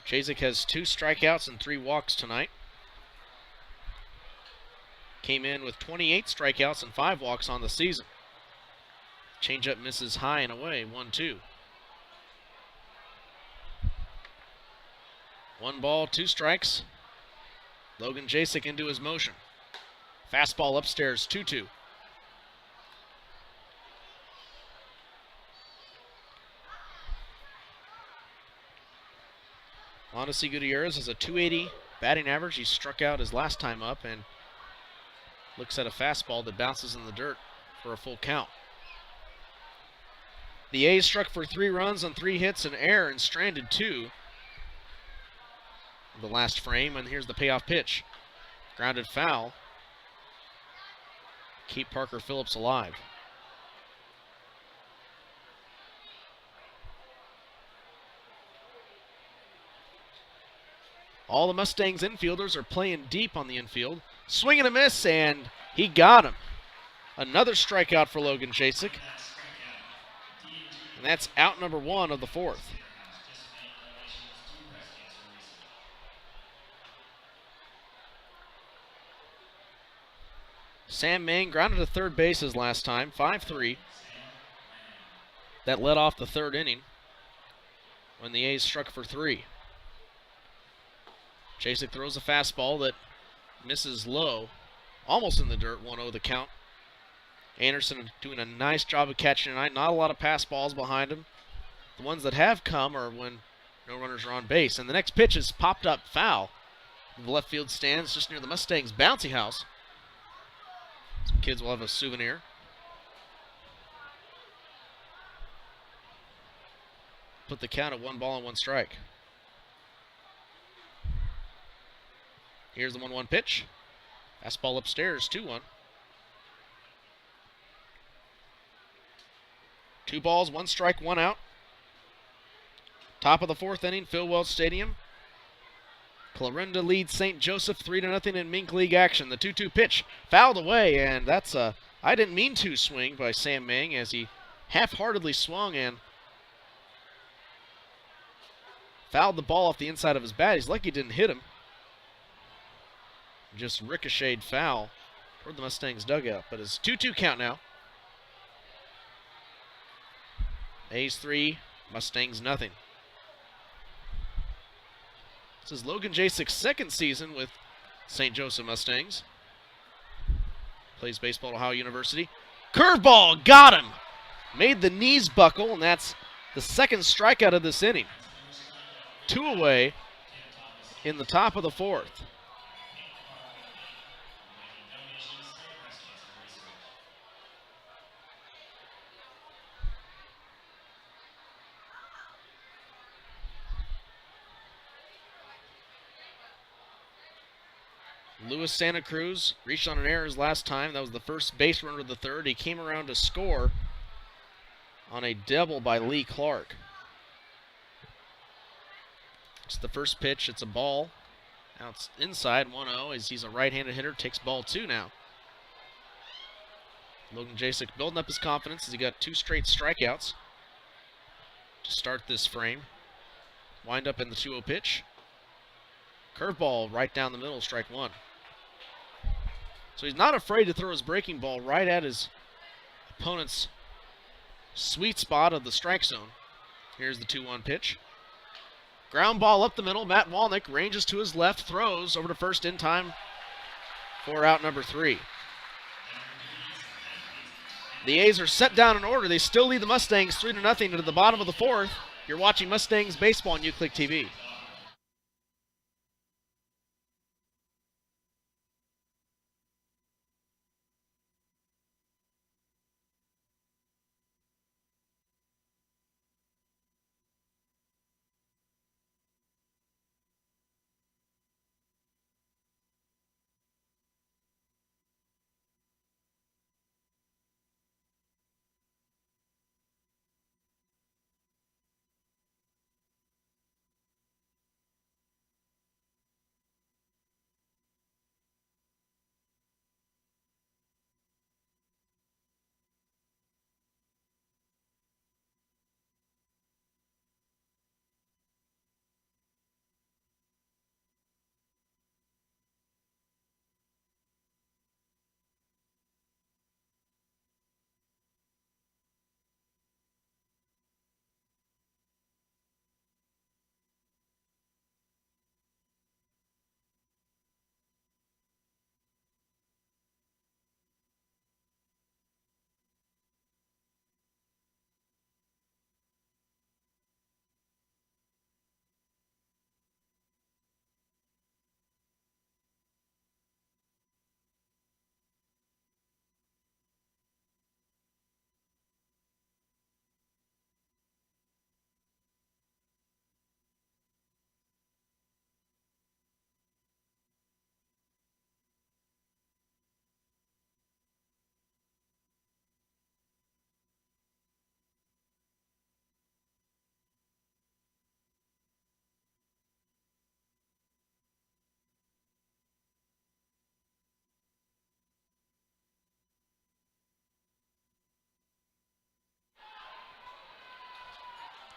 Jasek has 2 strikeouts and 3 walks tonight. Came in with 28 strikeouts and 5 walks on the season. Changeup misses high and away, 1-2. 1 ball, 2 strikes. Logan Jasek into his motion. Fastball upstairs, 2-2. Mondesi Gutierrez has a .280 batting average. He struck out his last time up and looks at a fastball that bounces in the dirt for a full count. The A's struck for 3 runs on 3 hits, an error, and stranded 2 in the last frame, and here's the payoff pitch. Grounded foul. keep Parker Phillips alive. All the Mustangs infielders are playing deep on the infield. Swing and a miss, and he got him. Another strikeout for Logan Jasek. And that's out number 1 of the 4th. Sam Mang grounded to third base his last time, 5-3. That led off the 3rd inning when the A's struck for 3. Jasek throws a fastball that misses low, almost in the dirt, 1-0 the count. Anderson doing a nice job of catching tonight. Not a lot of pass balls behind him. The ones that have come are when no runners are on base. And the next pitch is popped up foul in the left field stands just near the Mustangs' bouncy house. Some kids will have a souvenir. Put the count at 1-1 strike. Here's the 1-1 pitch. Fastball upstairs, 2-1. 2 balls, 1 strike, 1 out. Top of the 4th inning, Phil Welch Stadium. Clarinda leads St. Joseph 3-0 in Mink League action. The 2-2 pitch fouled away, and that's a I didn't mean to swing by Sam Mang as he half-heartedly swung and fouled the ball off the inside of his bat. He's lucky it didn't hit him. Just ricocheted foul toward the Mustangs dugout, but it's 2-2 count now. A's 3, Mustangs nothing. This is Logan Jasek's 2nd season with St. Joseph Mustangs. Plays baseball at Ohio University. Curveball, got him! Made the knees buckle, and that's the 2nd strikeout of this inning. 2 away in the top of the 4th. Luis Santa Cruz reached on an error his last time. That was the first base runner of the 3rd. He came around to score on a double by Lee Clark. It's the first pitch. It's a ball. Now it's inside, 1-0, as he's a right-handed hitter. Takes ball 2 now. Logan Jasek building up his confidence as he got 2 straight strikeouts to start this frame. Wind up in the 2-0 pitch. Curveball right down the middle, strike 1. So he's not afraid to throw his breaking ball right at his opponent's sweet spot of the strike zone. Here's the 2-1 pitch. Ground ball up the middle. Matt Walnick ranges to his left, throws over to first in time for out number 3. The A's are set down in order. They still lead the Mustangs 3-0 into the bottom of the 4th. You're watching Mustangs baseball on UClick TV.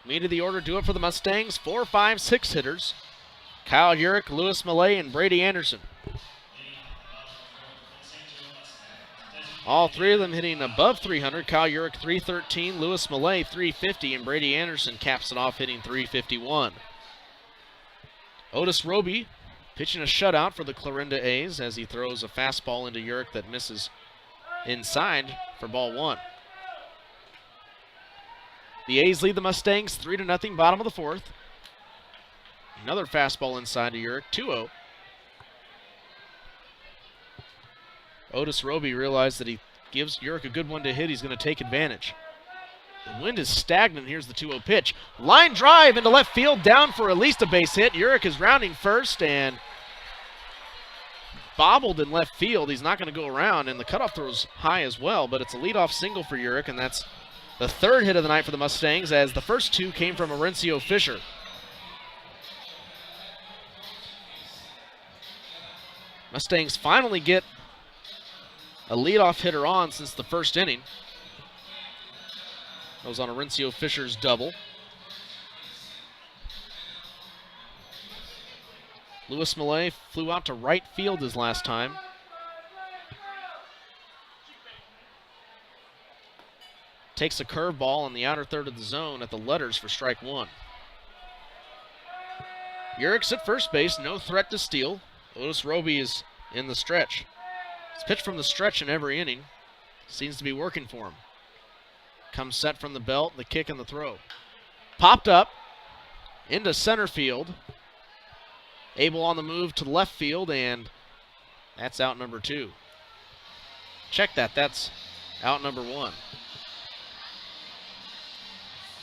Meat of the order do it for the Mustangs. 4, 5, 6 hitters. Kyle Urich, Lewis Millay, and Brady Anderson. All three of them hitting above 300. Kyle Urich 313, Lewis Millay 350, and Brady Anderson caps it off hitting 351. Otis Roby pitching a shutout for the Clarinda A's as he throws a fastball into Urich that misses inside for ball 1. The A's lead the Mustangs 3-0, bottom of the 4th. Another fastball inside to Urich, 2-0. Otis Roby realized that he gives Urich a good one to hit. He's going to take advantage. The wind is stagnant. Here's the 2-0 pitch. Line drive into left field, down for at least a base hit. Urich is rounding first and bobbled in left field. He's not going to go around, and the cutoff throw's high as well, but it's a leadoff single for Urich, and that's the 3rd hit of the night for the Mustangs, as the first 2 came from Mauricio Fisher. Mustangs finally get a leadoff hitter on since the 1st inning. That was on Mauricio Fisher's double. Lewis Millay flew out to right field his last time. Takes a curveball in the outer third of the zone at the letters for strike 1. Urich's at first base, no threat to steal. Otis Roby is in the stretch. He's pitched from the stretch in every inning. Seems to be working for him. Comes set from the belt, the kick and the throw. Popped up into center field. Abel on the move to left field, and that's out number 2. Check that, that's out number 1.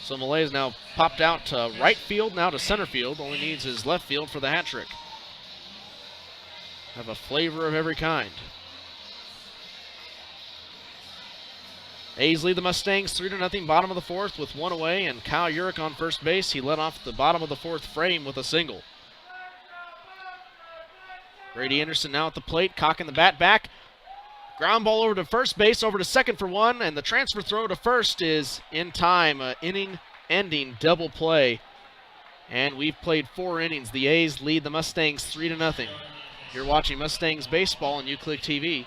So Millay is now popped out to right field, now to center field. Only needs his left field for the hat trick. Have a flavor of every kind. A's lead the Mustangs 3-0, bottom of the 4th with 1 away, and Kyle Urich on first base. He led off the bottom of the 4th frame with a single. Brady Anderson now at the plate, cocking the bat back. Ground ball over to first base, over to second for 1, and the transfer throw to first is in time. Inning-ending double play. And we've played 4 innings. The A's lead the Mustangs 3-0. You're watching Mustangs baseball on UClick TV.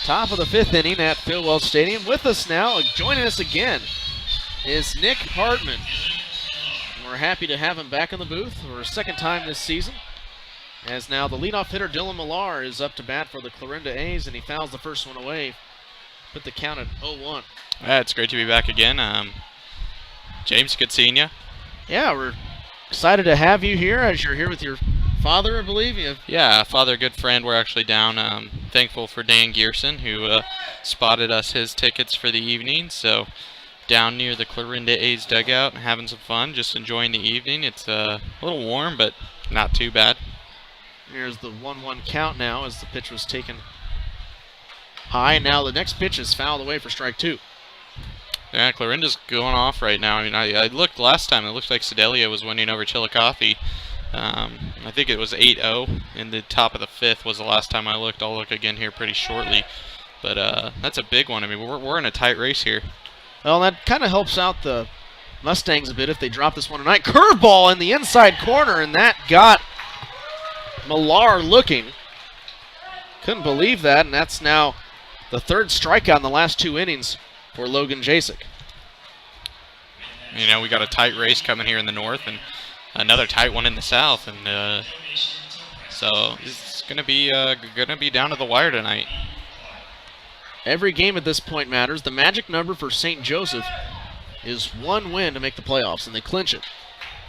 Top of the 5th inning at Phil Wells Stadium. With us now, joining us again, is Nick Hartman. We're happy to have him back in the booth for a 2nd time this season. As now the leadoff hitter Dylan Millar is up to bat for the Clarinda A's, and he fouls the first one away. Put the count at 0-1. Yeah, it's great to be back again. James, good seeing you. Yeah, we're excited to have you here as you're here with your father, I believe. Yeah, father, good friend. We're actually down. Thankful for Dan Gearson, who spotted us his tickets for the evening. So down near the Clarinda A's dugout, having some fun, just enjoying the evening. It's a little warm, but not too bad. Here's the 1-1 count now as the pitch was taken high. And now the next pitch is fouled away for strike 2. Yeah, Clarinda's going off right now. I mean, I looked last time. It looked like Sedalia was winning over Chillicothe. I think it was 8-0 in the top of the 5th was the last time I looked. I'll look again here pretty shortly. But that's a big one. I mean, we're in a tight race here. Well, that kind of helps out the Mustangs a bit if they drop this one tonight. Curveball in the inside corner, and that got Millar looking. Couldn't believe that, and that's now the 3rd strikeout in the last 2 innings for Logan Jasek. You know, we got a tight race coming here in the north and another tight one in the south, and so it's gonna be down to the wire tonight. Every game at this point matters. The magic number for St. Joseph is 1 win to make the playoffs, and they clinch it.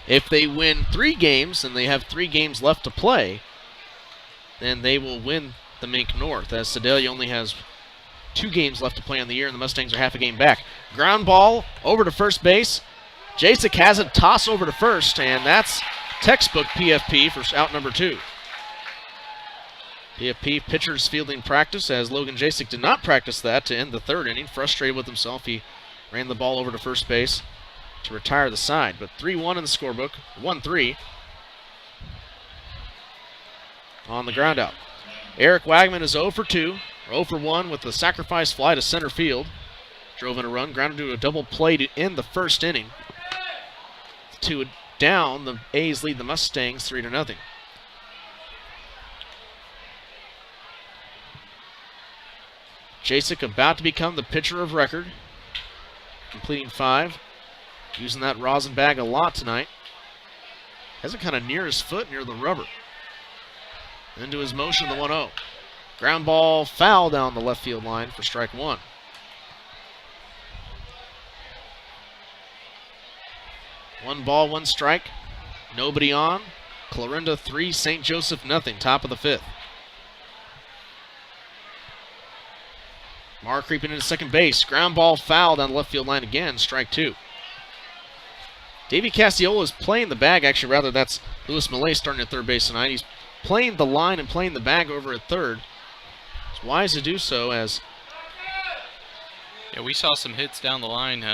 If they win 3 games and they have 3 games left to play, then they will win the Mink North, as Sedalia only has 2 games left to play on the year, and the Mustangs are half a game back. Ground ball over to first base. Jasek has it, toss over to first, and that's textbook PFP for out number 2. PFP pitcher's fielding practice, as Logan Jasek did not practice that to end the 3rd inning. Frustrated with himself, he ran the ball over to first base to retire the side. But 3-1 in the scorebook, 1-3 on the ground out. Eric Wagman is 0 for 2, or 0 for 1 with the sacrifice fly to center field. Drove in a run, grounded to a double play to end the 1st inning. 2 down, the A's lead the Mustangs 3-0. Jasek about to become the pitcher of record, completing 5. Using that rosin bag a lot tonight. Has it kind of near his foot, near the rubber. Into his motion, the 1-0. Ground ball foul down the left field line for strike 1. One ball, 1 strike. Nobody on. Clarinda 3, St. Joseph nothing. Top of the 5th. Marr creeping into second base. Ground ball foul down the left field line again. Strike 2. Davey Cassiola is playing the bag. Actually, rather, that's Louis Millay starting at third base tonight. He's playing the line and playing the bag over at third. It's wise to do so, as Yeah, we saw some hits down the line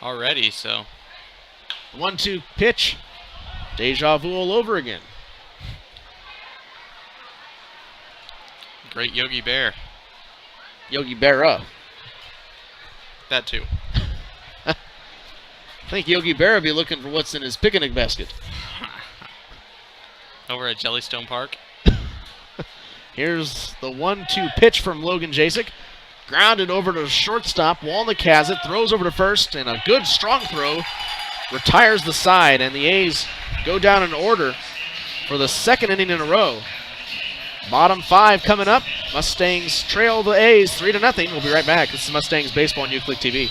already, so. 1-2 pitch. Deja vu all over again. Great Yogi Bear. Yogi Berra. That too. I think Yogi Berra will be looking for what's in his picnic basket. Over at Jellystone Park. Here's the 1-2 pitch from Logan Jasek. Grounded over to shortstop. Walnick has it. Throws over to first. And a good strong throw. Retires the side. And the A's go down in order for the 2nd inning in a row. Bottom 5 coming up. Mustangs trail the A's 3-0. We'll be right back. This is Mustangs Baseball on UClick TV.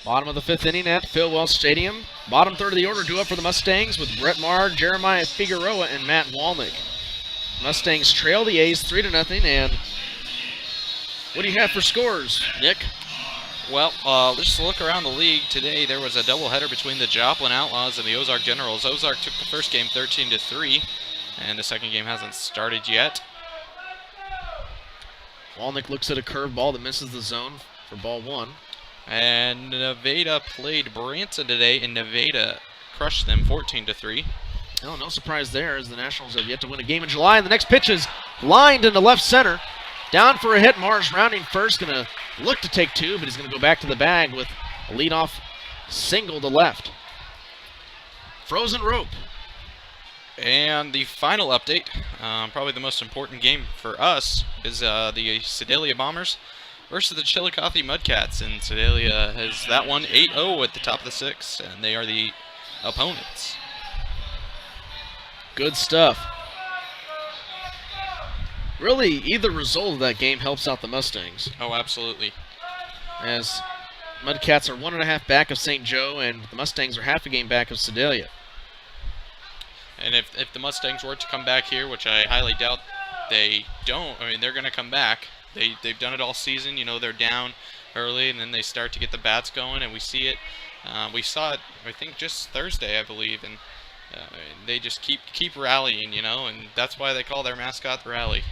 Bottom of the 5th inning at Phil Wells Stadium. Bottom third of the order due up for the Mustangs with Brett Maher, Jeremiah Figueroa, and Matt Walnick. Mustangs trail the A's 3-0. And what do you have for scores, Nick? Well, just look around the league today. There was a doubleheader between the Joplin Outlaws and the Ozark Generals. Ozark took the first game 13-3, and the second game hasn't started yet. Walnick looks at a curveball that misses the zone for ball 1. And Nevada played Branson today, and Nevada crushed them 14-3. No surprise there, as the Nationals have yet to win a game in July. And the next pitch is lined into left center. Down for a hit. Mars rounding first, going to look to take 2, but he's going to go back to the bag with a leadoff single to left. Frozen rope. And the final update, probably the most important game for us, is the Sedalia Bombers versus the Chillicothe Mudcats. And Sedalia has that one 8-0 at the top of the 6th, and they are the opponents. Good stuff. Really, either result of that game helps out the Mustangs. Oh, absolutely. As Mudcats are 1.5 back of St. Joe, and the Mustangs are half a game back of Sedalia. And if the Mustangs were to come back here, which I highly doubt they don't, I mean, they're going to come back. They've done it all season. You know, they're down early, and then they start to get the bats going, and we see it. We saw it, I think, just Thursday, I believe, and they just keep rallying, you know, and that's why they call their mascot the Rally.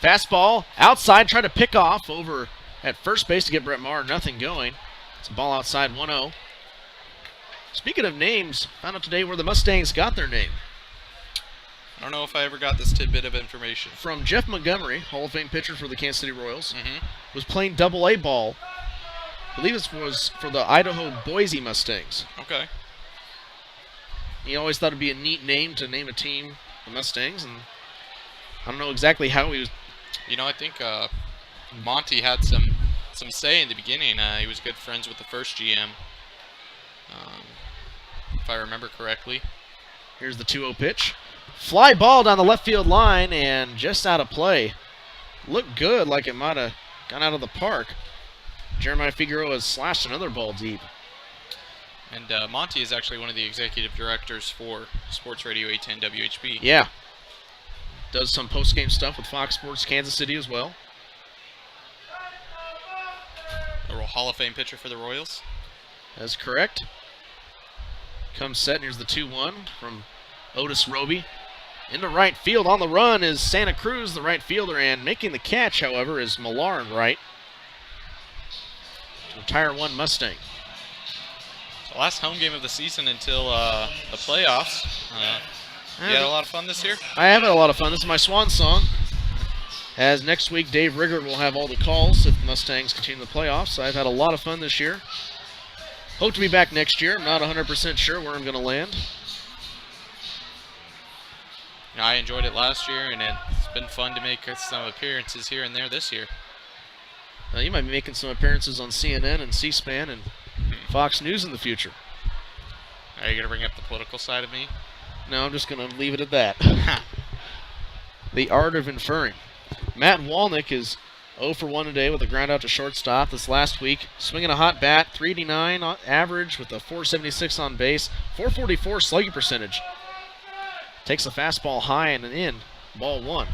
Fastball outside, trying to pick off over at first base to get Brett Maher. Nothing going. It's a ball outside, 1-0. Speaking of names, found out today where the Mustangs got their name. I don't know if I ever got this tidbit of information. From Jeff Montgomery, Hall of Fame pitcher for the Kansas City Royals, Mm-hmm. was playing Double-A ball. I believe this was for the Idaho Boise Mustangs. Okay. He always thought it'd be a neat name to name a team the Mustangs, and I don't know exactly how he was. You know, I think Monty had some say in the beginning. He was good friends with the first GM, if I remember correctly. Here's the 2-0 pitch. Fly ball down the left field line and just out of play. Looked good, like it might have gone out of the park. Jeremiah Figueroa has slashed another ball deep. And Monty is actually one of the executive directors for Sports Radio 810 WHB. Yeah. Does some post-game stuff with Fox Sports Kansas City as well. A Hall of Fame pitcher for the Royals. That's correct. Comes set, and here's the 2-1 from Otis Roby. Into right field. On the run is Santa Cruz, the right fielder, and making the catch, however, is Millar in right. To retire one Mustang. The last home game of the season until the playoffs. You had a lot of fun this year? I have had a lot of fun. This is my swan song. As next week, Dave Riggert will have all the calls if the Mustangs continue the playoffs. I've had a lot of fun this year. Hope to be back next year. I'm not 100% sure where I'm going to land. I enjoyed it last year, and it's been fun to make some appearances here and there this year. You might be making some appearances on CNN and C-SPAN and Fox News in the future. Are you going to bring up the political side of me? No, I'm just going to leave it at that. The art of inferring. Matt Walnick is 0 for 1 today with a ground out to shortstop. This last week, swinging a hot bat, 389 average with a 476 on base, 444 slugging percentage. Takes a fastball high and in, ball 1.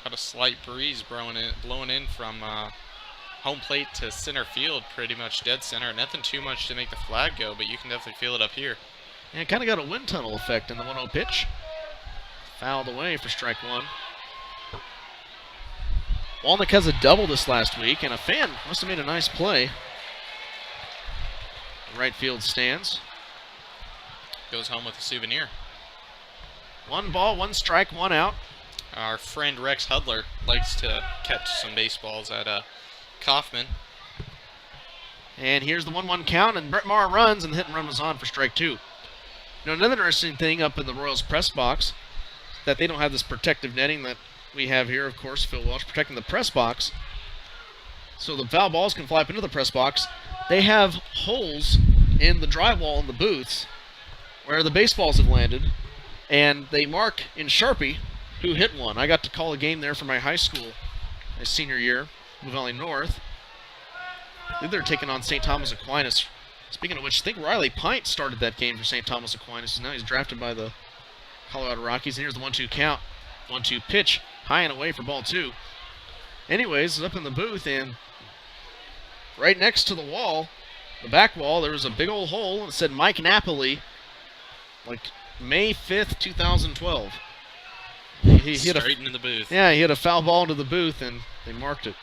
Got a slight breeze blowing in from home plate to center field, pretty much dead center. Nothing too much to make the flag go, but you can definitely feel it up here. And it kind of got a wind tunnel effect in the 1-0 pitch. Fouled away for strike 1. Walnick has a double this last week, and a fan must have made a nice play. Right field stands. Goes home with a souvenir. 1 ball, 1 strike, 1 out. Our friend Rex Hudler likes to catch some baseballs at Kaufman. And here's the 1-1 count, and Brett Maher runs, and the hit and run was on for strike 2. You know, another interesting thing up in the Royals press box, that they don't have this protective netting that we have here, of course, Phil Walsh protecting the press box. So the foul balls can fly up into the press box. They have holes in the drywall in the booths where the baseballs have landed, and they mark in Sharpie who hit one. I got to call a game there for my high school, my senior year, Blue Valley North. I think they're taking on St. Thomas Aquinas. Speaking of which, I think Riley Pint started that game for St. Thomas Aquinas, and now he's drafted by the Colorado Rockies. And here's the 1-2 count. 1-2 pitch, high and away for ball 2. Anyways, up in the booth, and right next to the wall, the back wall, there was a big old hole, and it said Mike Napoli, like May 5th, 2012. He hit Straight into the booth. Yeah, he hit a foul ball into the booth, and they marked it.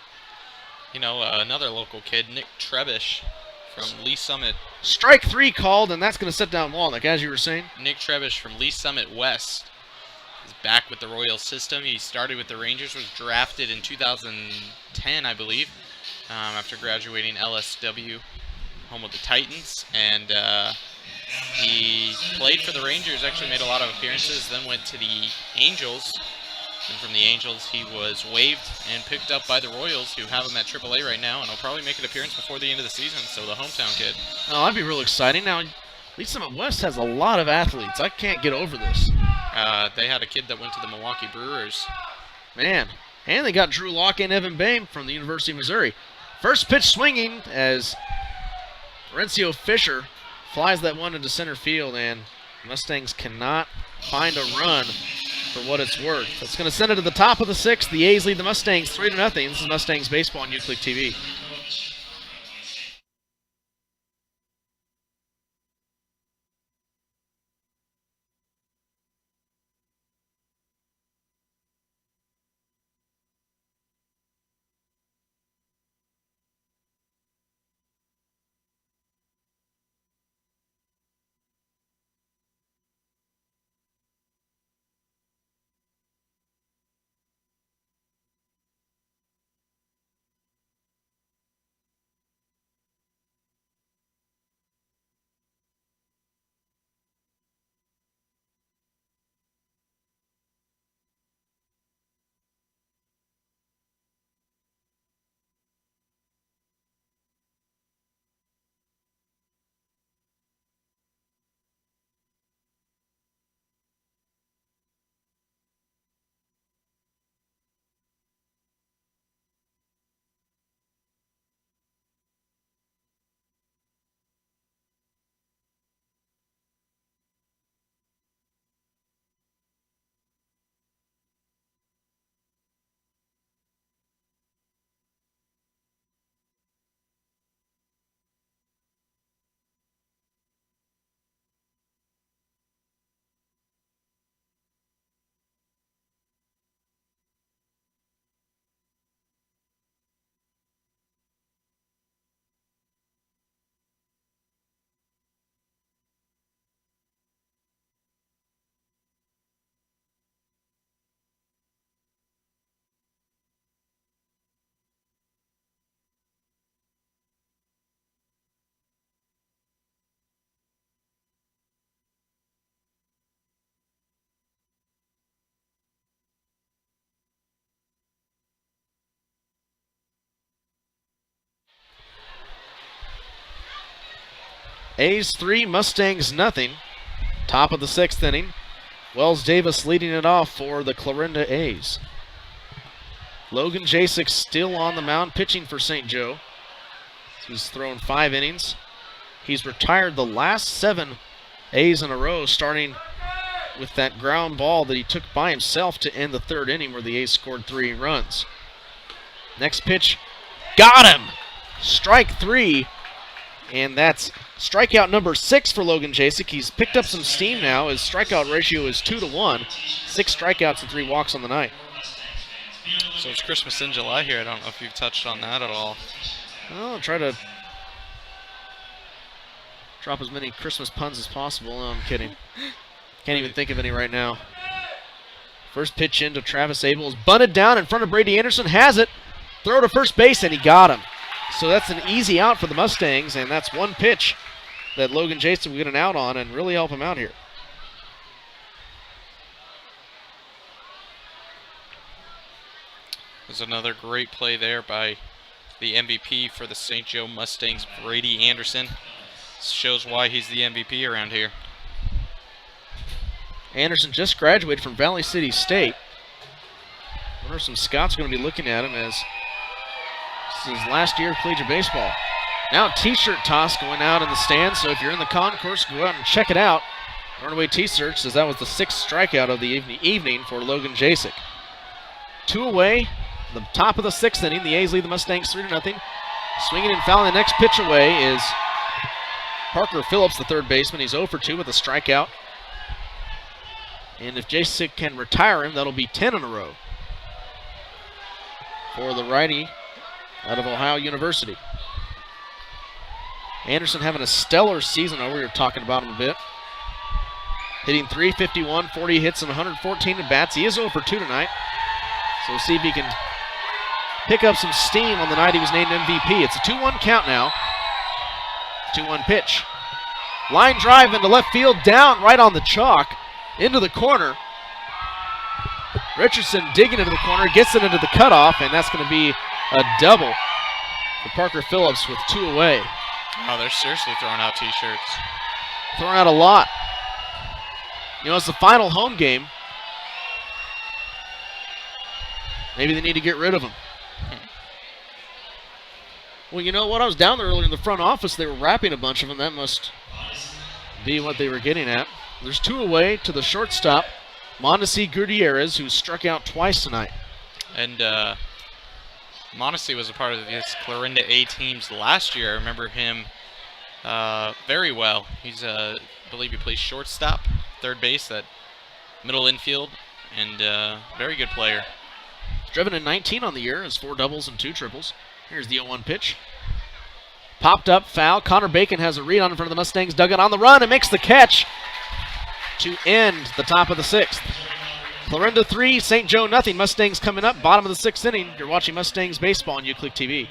You know, another local kid, Nick Trebish from Lee Summit. Strike 3 called, and that's going to set down Walnut, as you were saying. Nick Trebish from Lee Summit West is back with the Royal system. He started with the Rangers, was drafted in 2010, I believe, after graduating LSW, home with the Titans. And he played for the Rangers, actually made a lot of appearances, then went to the Angels. And from the Angels, he was waived and picked up by the Royals, who have him at AAA right now, and he'll probably make an appearance before the end of the season, so the hometown kid. Oh, that'd be real exciting. Now, Lee Summit West has a lot of athletes. I can't get over this. They had a kid that went to the Milwaukee Brewers. Man. And they got Drew Locke and Evan Boehm from the University of Missouri. First pitch swinging as Florencio Fisher flies that one into center field, and Mustangs cannot find a run for what it's worth. That's going to send it to the top of the 6th. The A's lead the Mustangs 3-0. This is Mustangs Baseball on UClick TV. A's 3, Mustangs nothing. Top of the 6th inning. Wells Davis leading it off for the Clarinda A's. Logan Jasek still on the mound, pitching for St. Joe. He's thrown 5 innings. He's retired the last 7 A's in a row, starting with that ground ball that he took by himself to end the 3rd inning where the A's scored 3 runs. Next pitch, got him! Strike 3, and that's strikeout number 6 for Logan Jasek. He's picked up some steam now. His strikeout ratio is 2-1. 6 strikeouts and 3 walks on the night. So it's Christmas in July here. I don't know if you've touched on that at all. I'll try to drop as many Christmas puns as possible. No, I'm kidding. Can't even think of any right now. First pitch into Travis Abel is bunted down in front of Brady Anderson. Has it. Throw to first base, and he got him. So that's an easy out for the Mustangs, and that's one pitch that Logan Jasek will get an out on and really help him out here. There's another great play there by the MVP for the St. Joe Mustangs, Brady Anderson. This shows why he's the MVP around here. Anderson just graduated from Valley City State. I wonder if some scouts are going to be looking at him as this is his last year of collegiate baseball. Now T-shirt toss going out in the stands, so if you're in the concourse, go out and check it out. Runaway T-shirts, as that was the 6th strikeout of the evening for Logan Jasek. 2 away, the top of the 6th inning. The A's lead the Mustangs 3-0. Swinging and fouling the next pitch away is Parker Phillips, the third baseman. He's 0 for 2 with a strikeout. And if Jasek can retire him, that'll be 10 in a row for the righty out of Ohio University. Anderson having a stellar season. We were talking about him a bit. Hitting .351, 40 hits, and 114 at bats. He is 0 for 2 tonight. So we'll see if he can pick up some steam on the night he was named MVP. It's a 2-1 count now. 2-1 pitch. Line drive into left field, down right on the chalk, into the corner. Richardson digging into the corner, gets it into the cutoff, and that's going to be a double for Parker Phillips with 2 away. Oh, they're seriously throwing out T-shirts. Throwing out a lot. You know, it's the final home game. Maybe they need to get rid of them. Well, you know what? I was down there earlier in the front office. They were wrapping a bunch of them. That must be what they were getting at. There's 2 away to the shortstop, Mondesi Gutierrez, who struck out twice tonight. And Mondesi was a part of his Clarinda A teams last year. I remember him very well. He's, I believe he plays shortstop, third base, that middle infield, and very good player. Driven in 19 on the year, has 4 doubles and 2 triples. Here's the 0-1 pitch. Popped up, foul. Connor Bacon has a read on in front of the Mustangs dugout on the run and makes the catch to end the top of the 6th. Clarinda 3, St. Joe nothing. Mustangs coming up, bottom of the 6th inning. You're watching Mustangs baseball on UClick TV.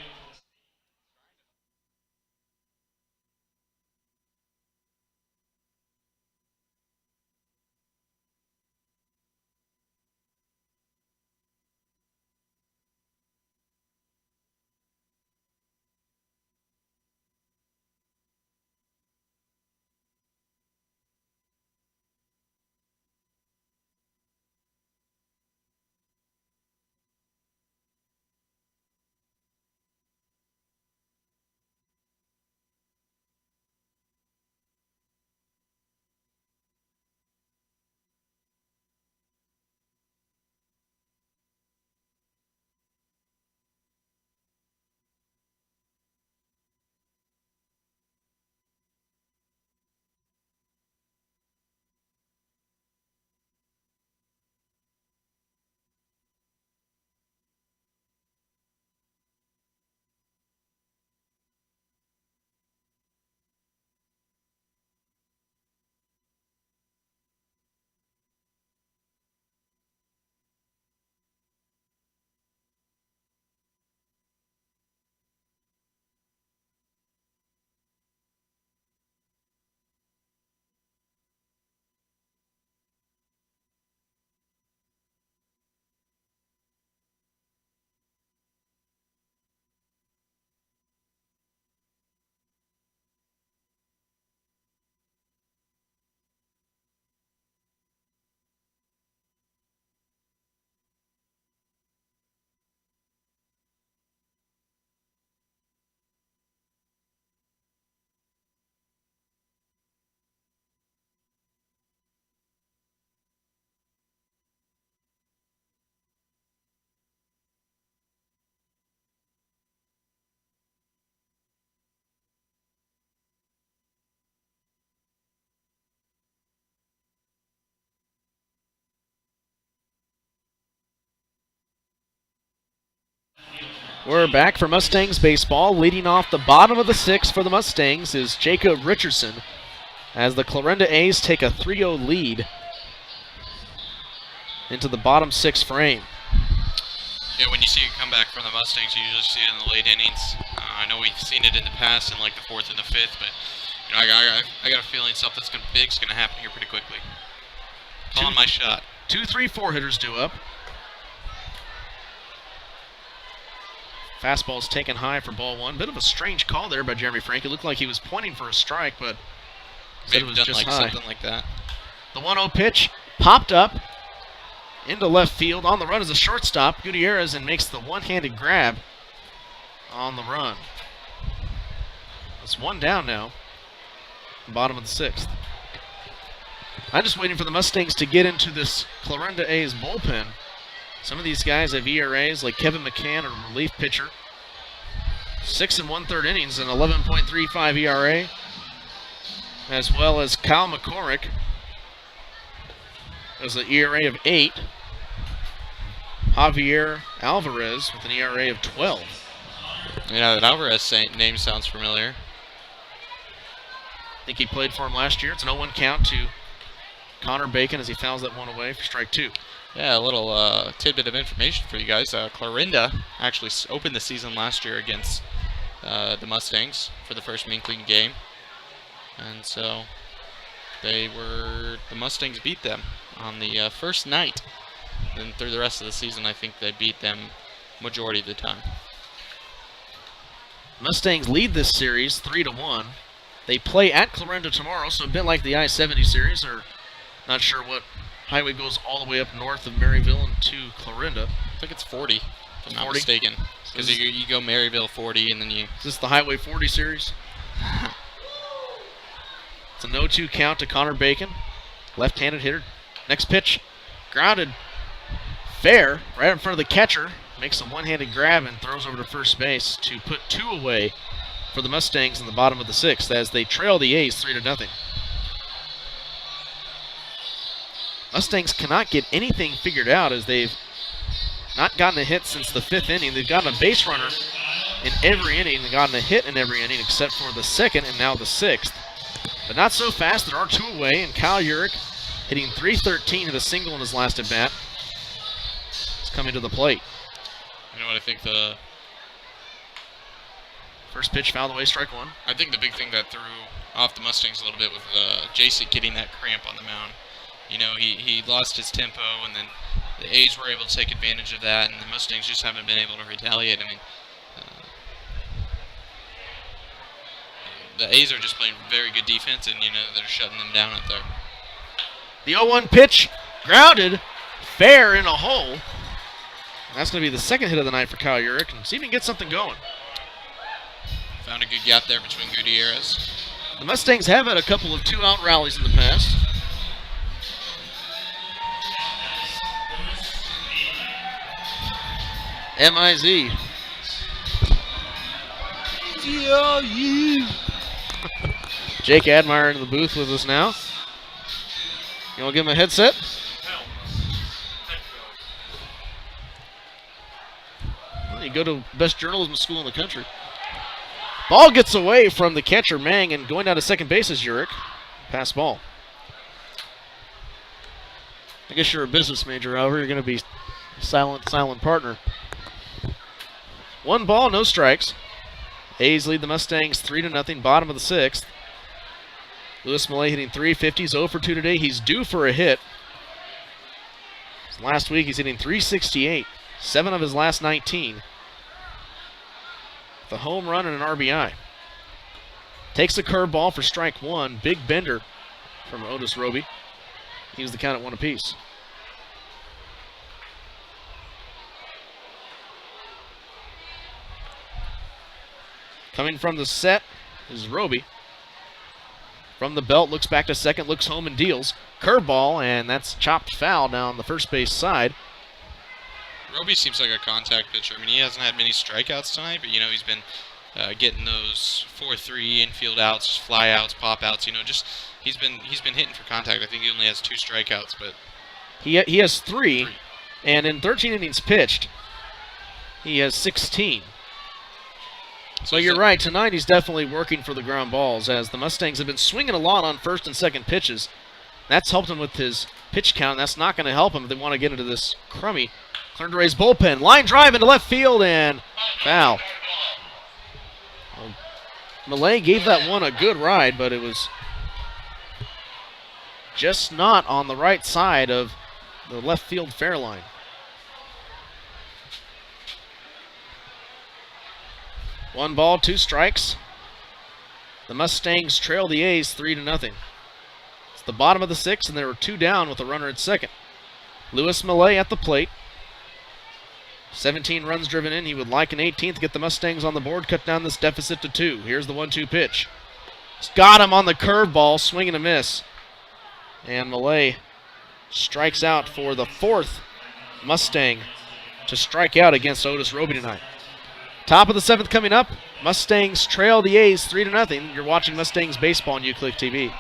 We're back for Mustangs baseball. Leading off the bottom of the 6th for the Mustangs is Jacob Richardson, as the Clarinda A's take a 3-0 lead into the bottom 6 frame. Yeah, when you see a comeback from the Mustangs, you usually see it in the late innings. I know we've seen it in the past in like the 4th and the 5th, but you know, I got a feeling something's big's going to happen here pretty quickly. Calling my shot. 2, 3, 4 hitters due up. Fastball's taken high for ball 1. Bit of a strange call there by Jeremy Frank. It looked like he was pointing for a strike, but said it was just like high. Something like that. The 1-0 pitch popped up into left field. On the run is a shortstop, Gutierrez, and makes the one-handed grab on the run. It's one down now. Bottom of the 6th. I'm just waiting for the Mustangs to get into this Clarinda A's bullpen. Some of these guys have ERAs like Kevin McCann, a relief pitcher. 6 1/3 innings and 11.35 ERA. As well as Kyle McCormick has an ERA of 8. Javier Alvarez with an ERA of 12. You know, that Alvarez name sounds familiar. I think he played for him last year. It's an 0-1 count to Connor Bacon as he fouls that one away for strike 2. Yeah, a little tidbit of information for you guys. Clarinda actually opened the season last year against the Mustangs for the first Minkling game. And so the Mustangs beat them on the first night. And through the rest of the season, I think they beat them majority of the time. Mustangs lead this series 3-1. They play at Clarinda tomorrow, so a bit like the I-70 series, or not sure what highway goes all the way up north of Maryville and to Clarinda. I think it's 40, if I'm not 40? mistaken. Because you go Maryville 40 and then you... Is this the Highway 40 series? It's a 0-2 count to Connor Bacon. Left-handed hitter. Next pitch. Grounded. Fair. Right in front of the catcher. Makes a one-handed grab and throws over to first base to put 2 away for the Mustangs in the bottom of the 6th as they trail the A's 3-0. Mustangs cannot get anything figured out as they've not gotten a hit since the 5th inning. They've gotten a base runner in every inning. They've gotten a hit in every inning except for the 2nd and now the 6th. But not so fast. There are 2 away, and Kyle Urich hitting .313 at a single in his last at-bat. It's coming to the plate. You know what I think the... First pitch fouled away, strike 1. I think the big thing that threw off the Mustangs a little bit was JC getting that cramp on the mound. You know, he lost his tempo, and then the A's were able to take advantage of that, and the Mustangs just haven't been able to retaliate. I mean, the A's are just playing very good defense, and, you know, they're shutting them down out there. The 0-1 pitch, grounded, fair in a hole. That's going to be the 2nd hit of the night for Kyle Urich, and see if he can get something going. Found a good gap there between Gutierrez. The Mustangs have had a couple of 2-out rallies in the past. M-I-Z. Jake Admire in the booth with us now. You want to give him a headset? Well, you go to best journalism school in the country. Ball gets away from the catcher, Mang, and going down to second base is Urich. Pass ball. I guess you're a business major, however. You're going to be silent partner. 1 ball, no strikes. A's lead the Mustangs 3-0, bottom of the 6th. Lewis Millay hitting .350, 0 for 2 today. He's due for a hit. Last week he's hitting .368, 7 of his last 19. The home run and an RBI. Takes the curveball for strike 1. Big bender from Otis Roby. He was the count at 1 apiece. Coming from the set is Roby. From the belt, looks back to second, looks home and deals. Curveball, and that's chopped foul down the first base side. Roby seems like a contact pitcher. I mean, he hasn't had many strikeouts tonight, but, you know, he's been getting those 4-3 infield outs, fly outs, pop outs. You know, just he's been hitting for contact. I think he only has 2 strikeouts, but he has 3, and in 13 innings pitched, he has 16. So you're right. Tonight he's definitely working for the ground balls as the Mustangs have been swinging a lot on first and second pitches. That's helped him with his pitch count. That's not going to help him if they want to get into this crummy Clarinda A's bullpen. Line drive into left field and foul. Well, Millay gave that one a good ride, but it was just not on the right side of the left field fair line. One ball, 2 strikes. The Mustangs trail the A's 3-0. It's the bottom of the 6th, and there were 2 down with a runner at second. Lewis Millay at the plate. 17 runs driven in. He would like an 18th, get the Mustangs on the board, cut down this deficit to 2. Here's the 1-2 pitch. He's got him on the curveball, swing and a miss. And Millay strikes out for the 4th Mustang to strike out against Otis Roby tonight. Top of the 7th coming up. Mustangs trail the A's 3-0. You're watching Mustangs baseball on UClick TV.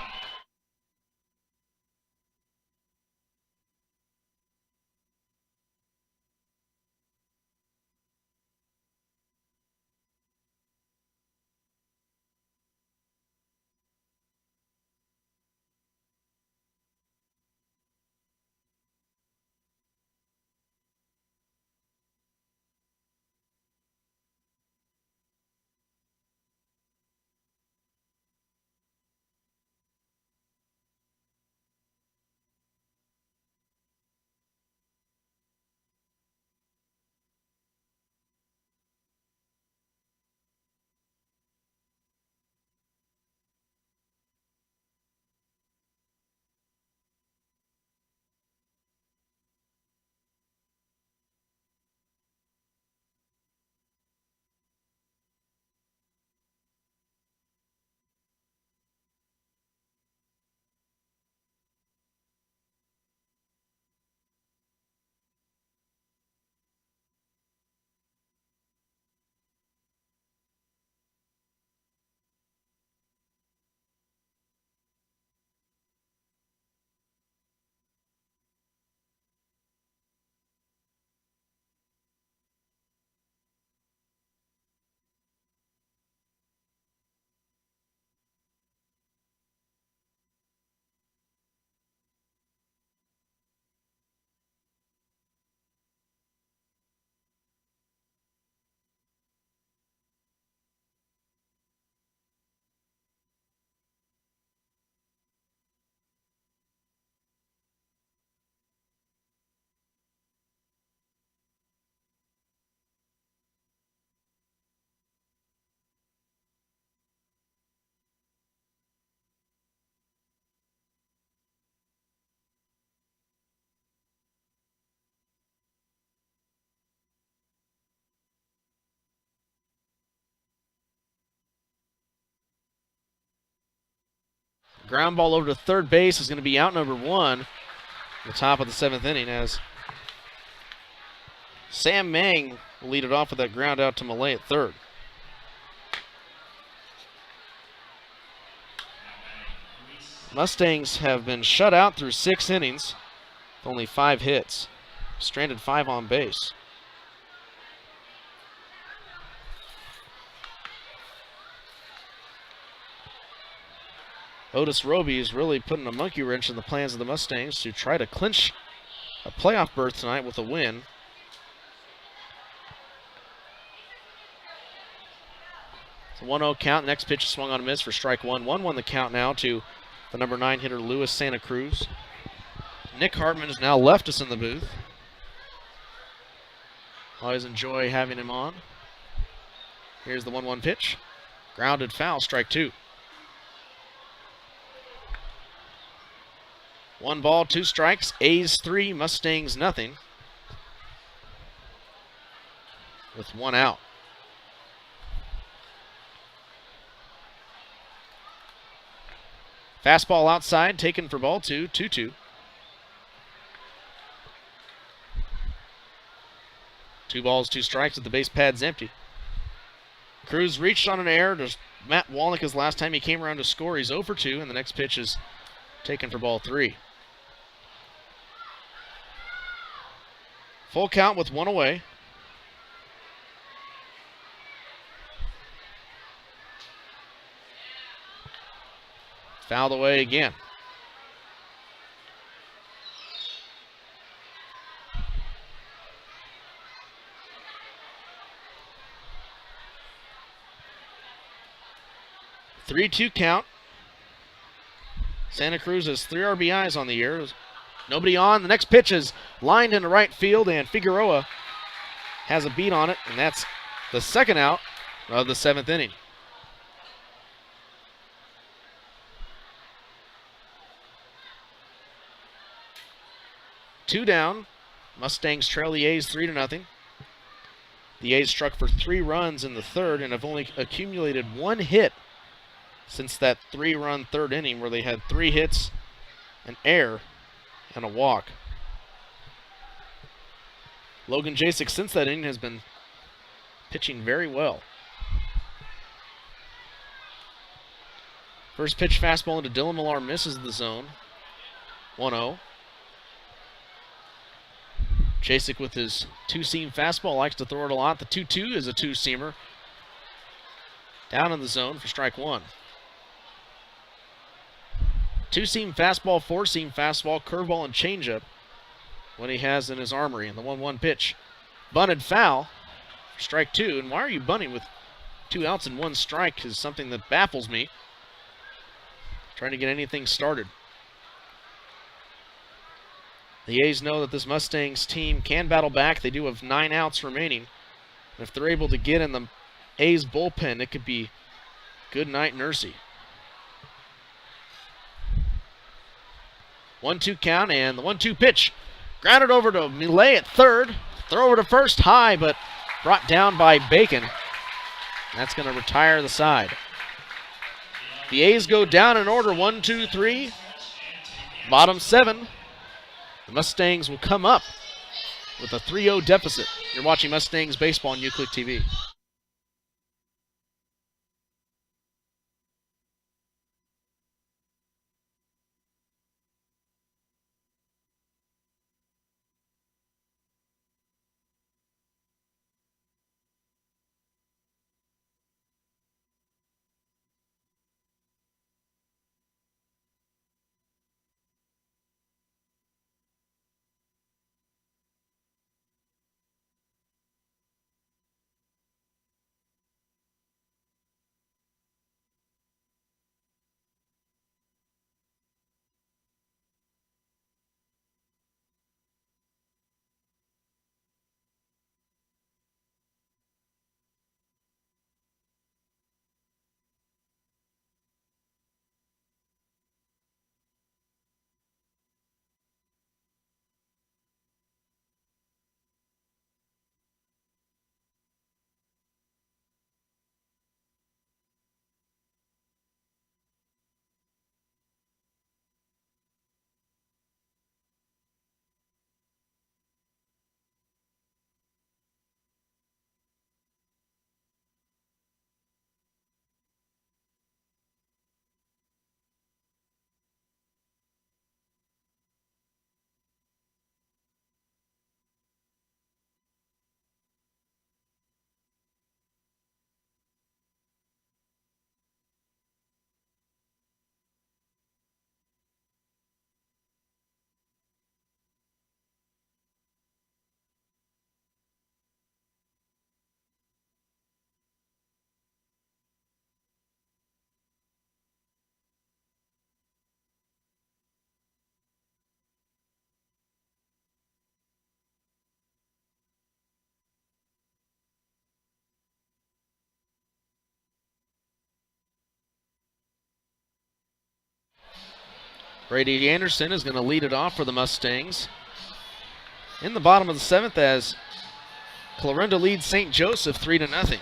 Ground ball over to third base is going to be out number 1 at the top of the 7th inning as Sam Mang will lead it off with that ground out to Millay at third. Mustangs have been shut out through 6 innings with only 5 hits, stranded 5 on base. Otis Roby is really putting a monkey wrench in the plans of the Mustangs to try to clinch a playoff berth tonight with a win. It's a 1-0 count. Next pitch is swung on a miss for strike 1. 1-1 the count now to the number 9 hitter, Luis Santa Cruz. Nick Hartman has now left us in the booth. Always enjoy having him on. Here's the 1-1 pitch. Grounded foul, strike 2. 1 ball, 2 strikes. A's 3, Mustangs nothing. With 1 out. Fastball outside, taken for ball 2, 2-2. 2 balls, 2 strikes with the base pads empty. Cruz reached on an error to Matt Wallnick his last time he came around to score. He's 0 for 2, and the next pitch is taken for ball 3. Full count with 1 away. Fouled away again. A 3-2 count. Santa Cruz has 3 RBIs on the year. Nobody on. The next pitch is lined into right field, and Figueroa has a beat on it, and that's the 2nd out of the 7th inning. Two down. Mustangs trail the A's 3-0. The A's struck for 3 runs in the third and have only accumulated 1 hit since that 3-run third inning where they had 3 hits, an error, and a walk. Logan Jasek since that inning has been pitching very well. First pitch fastball into Dylan Millar misses the zone. 1-0. Jasek with his 2-seam fastball likes to throw it a lot. The 2-2 is a 2-seamer. Down in the zone for strike 1. 2-seam fastball, 4-seam fastball, curveball, and changeup when he has in his armory. And the 1-1 pitch. Bunted foul for strike 2. And why are you bunting with 2 outs and 1 strike is something that baffles me. Trying to get anything started. The A's know that this Mustangs team can battle back. They do have 9 outs remaining. And if they're able to get in the A's bullpen, it could be good night Nursey. 1-2 count, and the 1-2 pitch. Grounded over to Millet at third. Throw over to first, high, but brought down by Bacon. That's going to retire the side. The A's go down in order, 1, 2, 3. Bottom 7. The Mustangs will come up with a 3-0 deficit. You're watching Mustangs baseball on UClick TV. Brady Anderson is going to lead it off for the Mustangs. In the bottom of the 7th as Clarinda leads St. Joseph 3-0.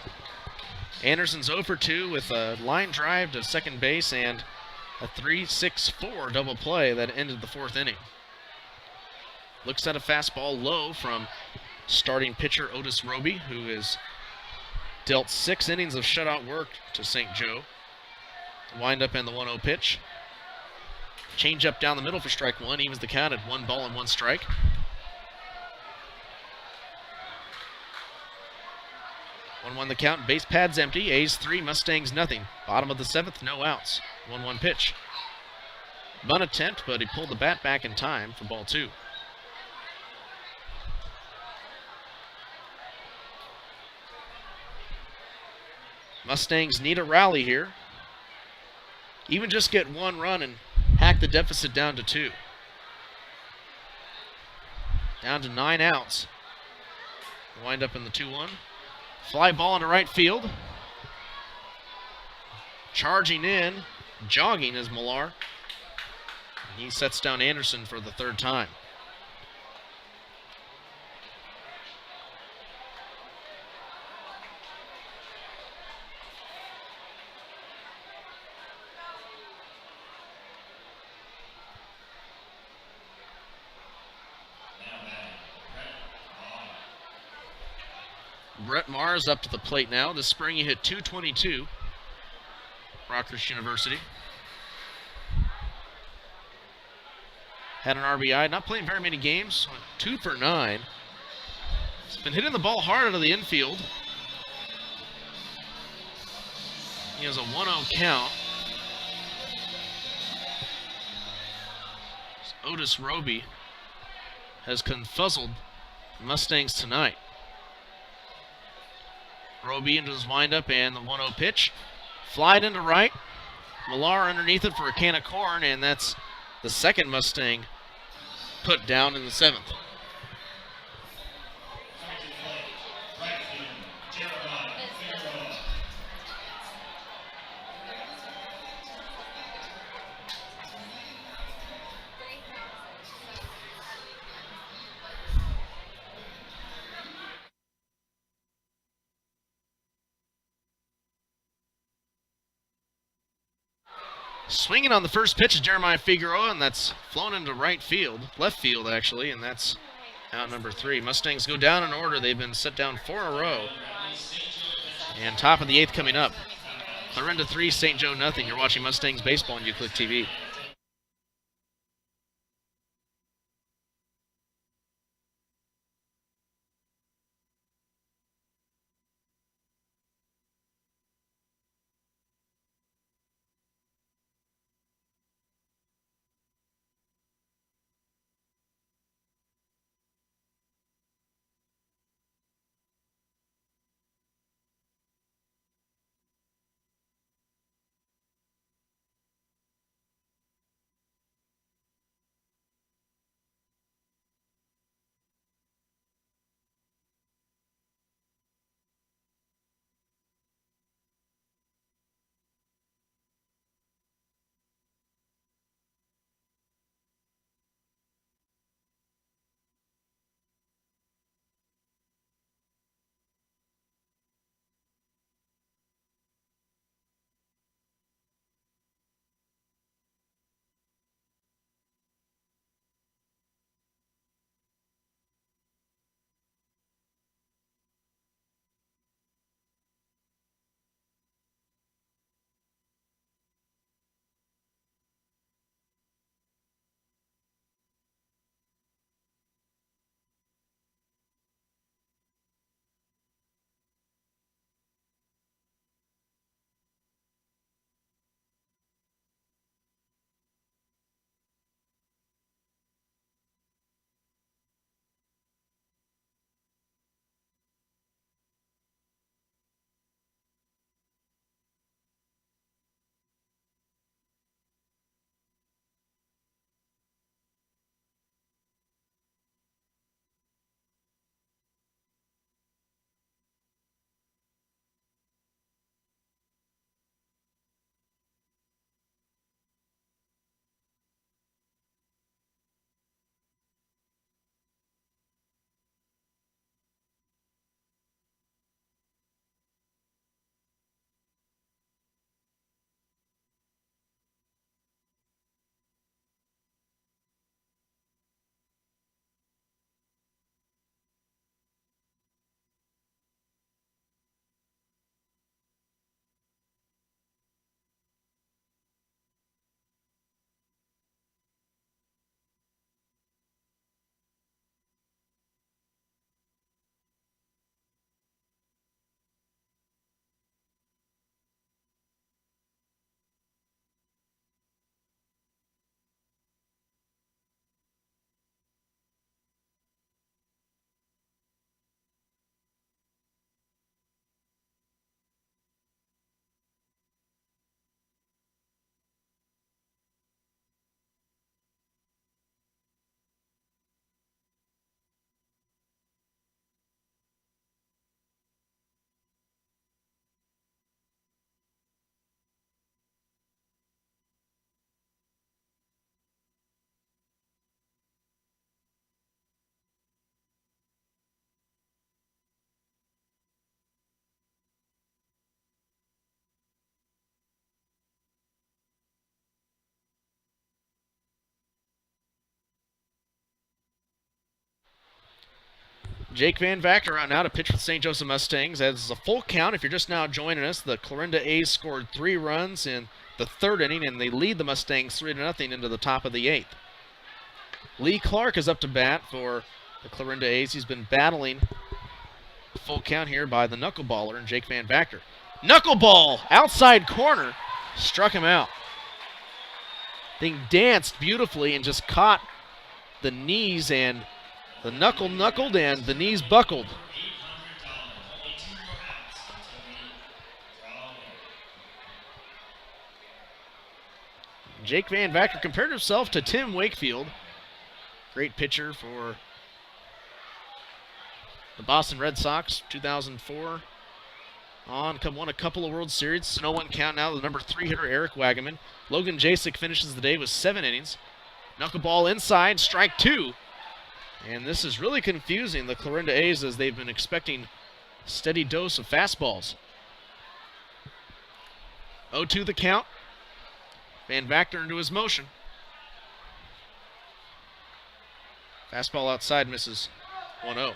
Anderson's 0 for 2 with a line drive to second base and a 3-6-4 double play that ended the 4th inning. Looks at a fastball low from starting pitcher Otis Roby, who has dealt 6 innings of shutout work to St. Joe. Wind up in the 1-0 pitch. Change up down the middle for strike 1, evens the count at 1 ball and 1 strike. One the count, base pad's empty. A's 3, Mustangs nothing. Bottom of the 7th, no outs. 1-1 pitch. Bunt attempt, but he pulled the bat back in time for ball 2. Mustangs need a rally here. Even just get 1 run and hack the deficit down to 2. Down to 9 outs. Wind up in the 2-1. Fly ball into right field. Charging in, jogging is Millar. He sets down Anderson for the 3rd time. Brett Mars up to the plate now. This spring he hit .222. Rockhurst University. Had an RBI, not playing very many games. 2 for 9. He's been hitting the ball hard out of the infield. He has a 1-0 count. Otis Roby has confuzzled the Mustangs tonight. Roby into his windup and the 1-0 pitch. Flied into right. Millar underneath it for a can of corn, and that's the second Mustang put down in the 7th. Swinging on the first pitch is Jeremiah Figueroa, and that's flown into right field, left field actually, and that's out number 3. Mustangs go down in order. They've been set down 4 in a row. And top of the 8th coming up. Clarinda 3, St. Joe nothing. You're watching Mustangs baseball on UClick TV. Jake Van Vactor out now to pitch for the St. Joseph Mustangs. As a full count, if you're just now joining us, the Clarinda A's scored 3 runs in the 3rd inning, and they lead the Mustangs 3-0 into the top of the 8th. Lee Clark is up to bat for the Clarinda A's. He's been battling full count here by the knuckleballer and Jake Van Vactor. Knuckleball, outside corner, struck him out. Thing danced beautifully and just caught the knees, and the knuckled and the knees buckled. Jake Van Vactor compared himself to Tim Wakefield. Great pitcher for the Boston Red Sox, 2004 on, won a couple of World Series. No one count now, the number 3 hitter Eric Wagaman. Logan Jasek finishes the day with 7 innings. Knuckleball inside, strike 2. And this is really confusing the Clarinda A's, as they've been expecting a steady dose of fastballs. 0-2 the count. Van Vactor into his motion. Fastball outside, misses 1-0.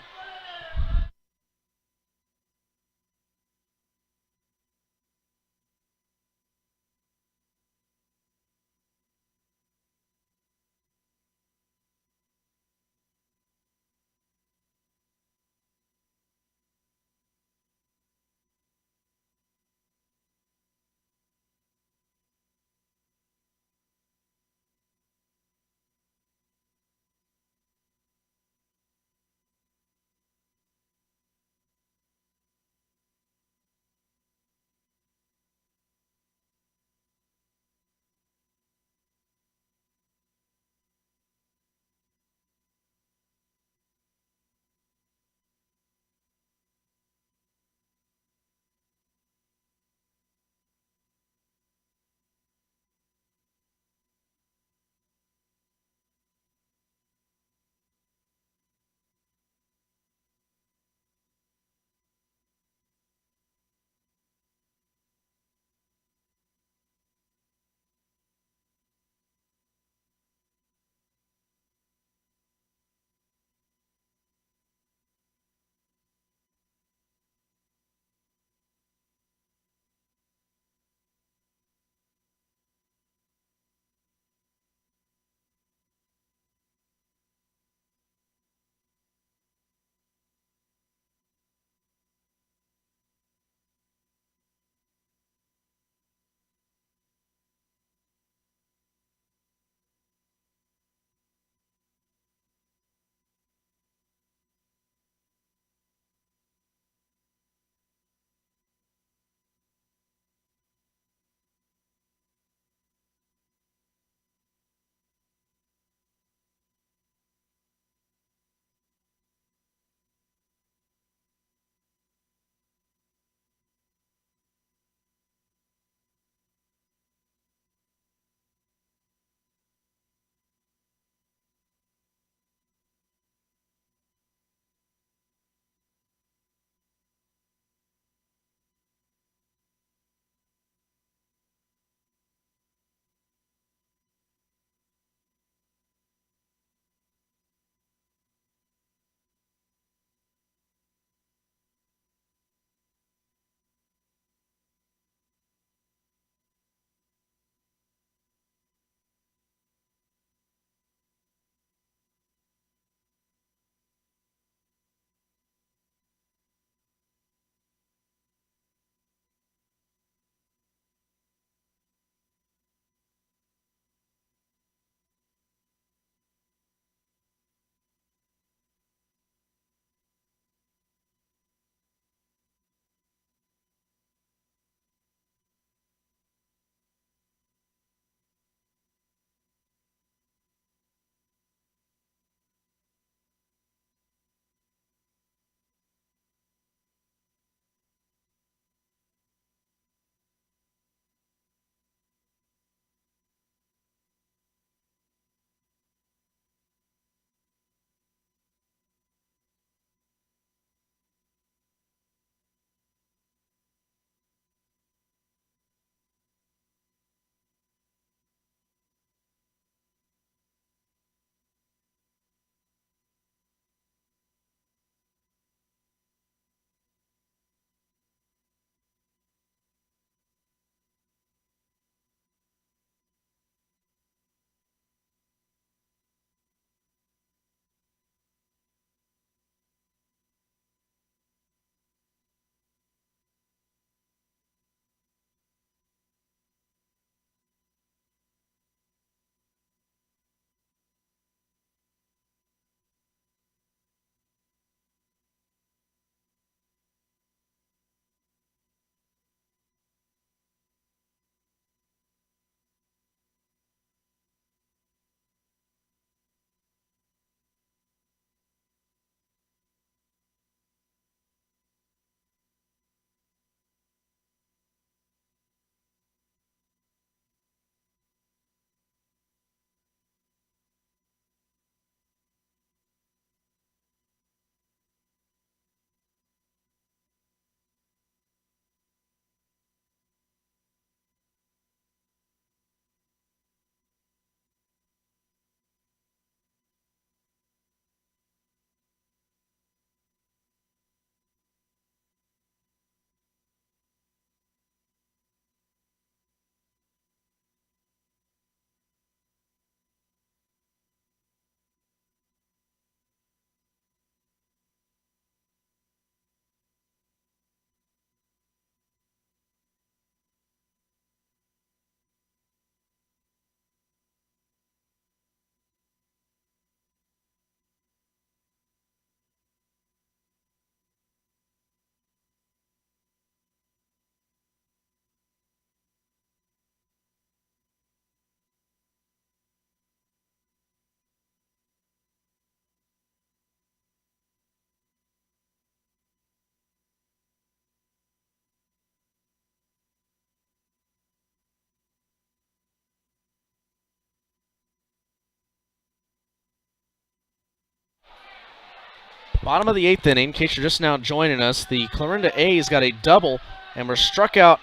Bottom of the 8th inning, in case you're just now joining us, the Clarinda A's got a double and were struck out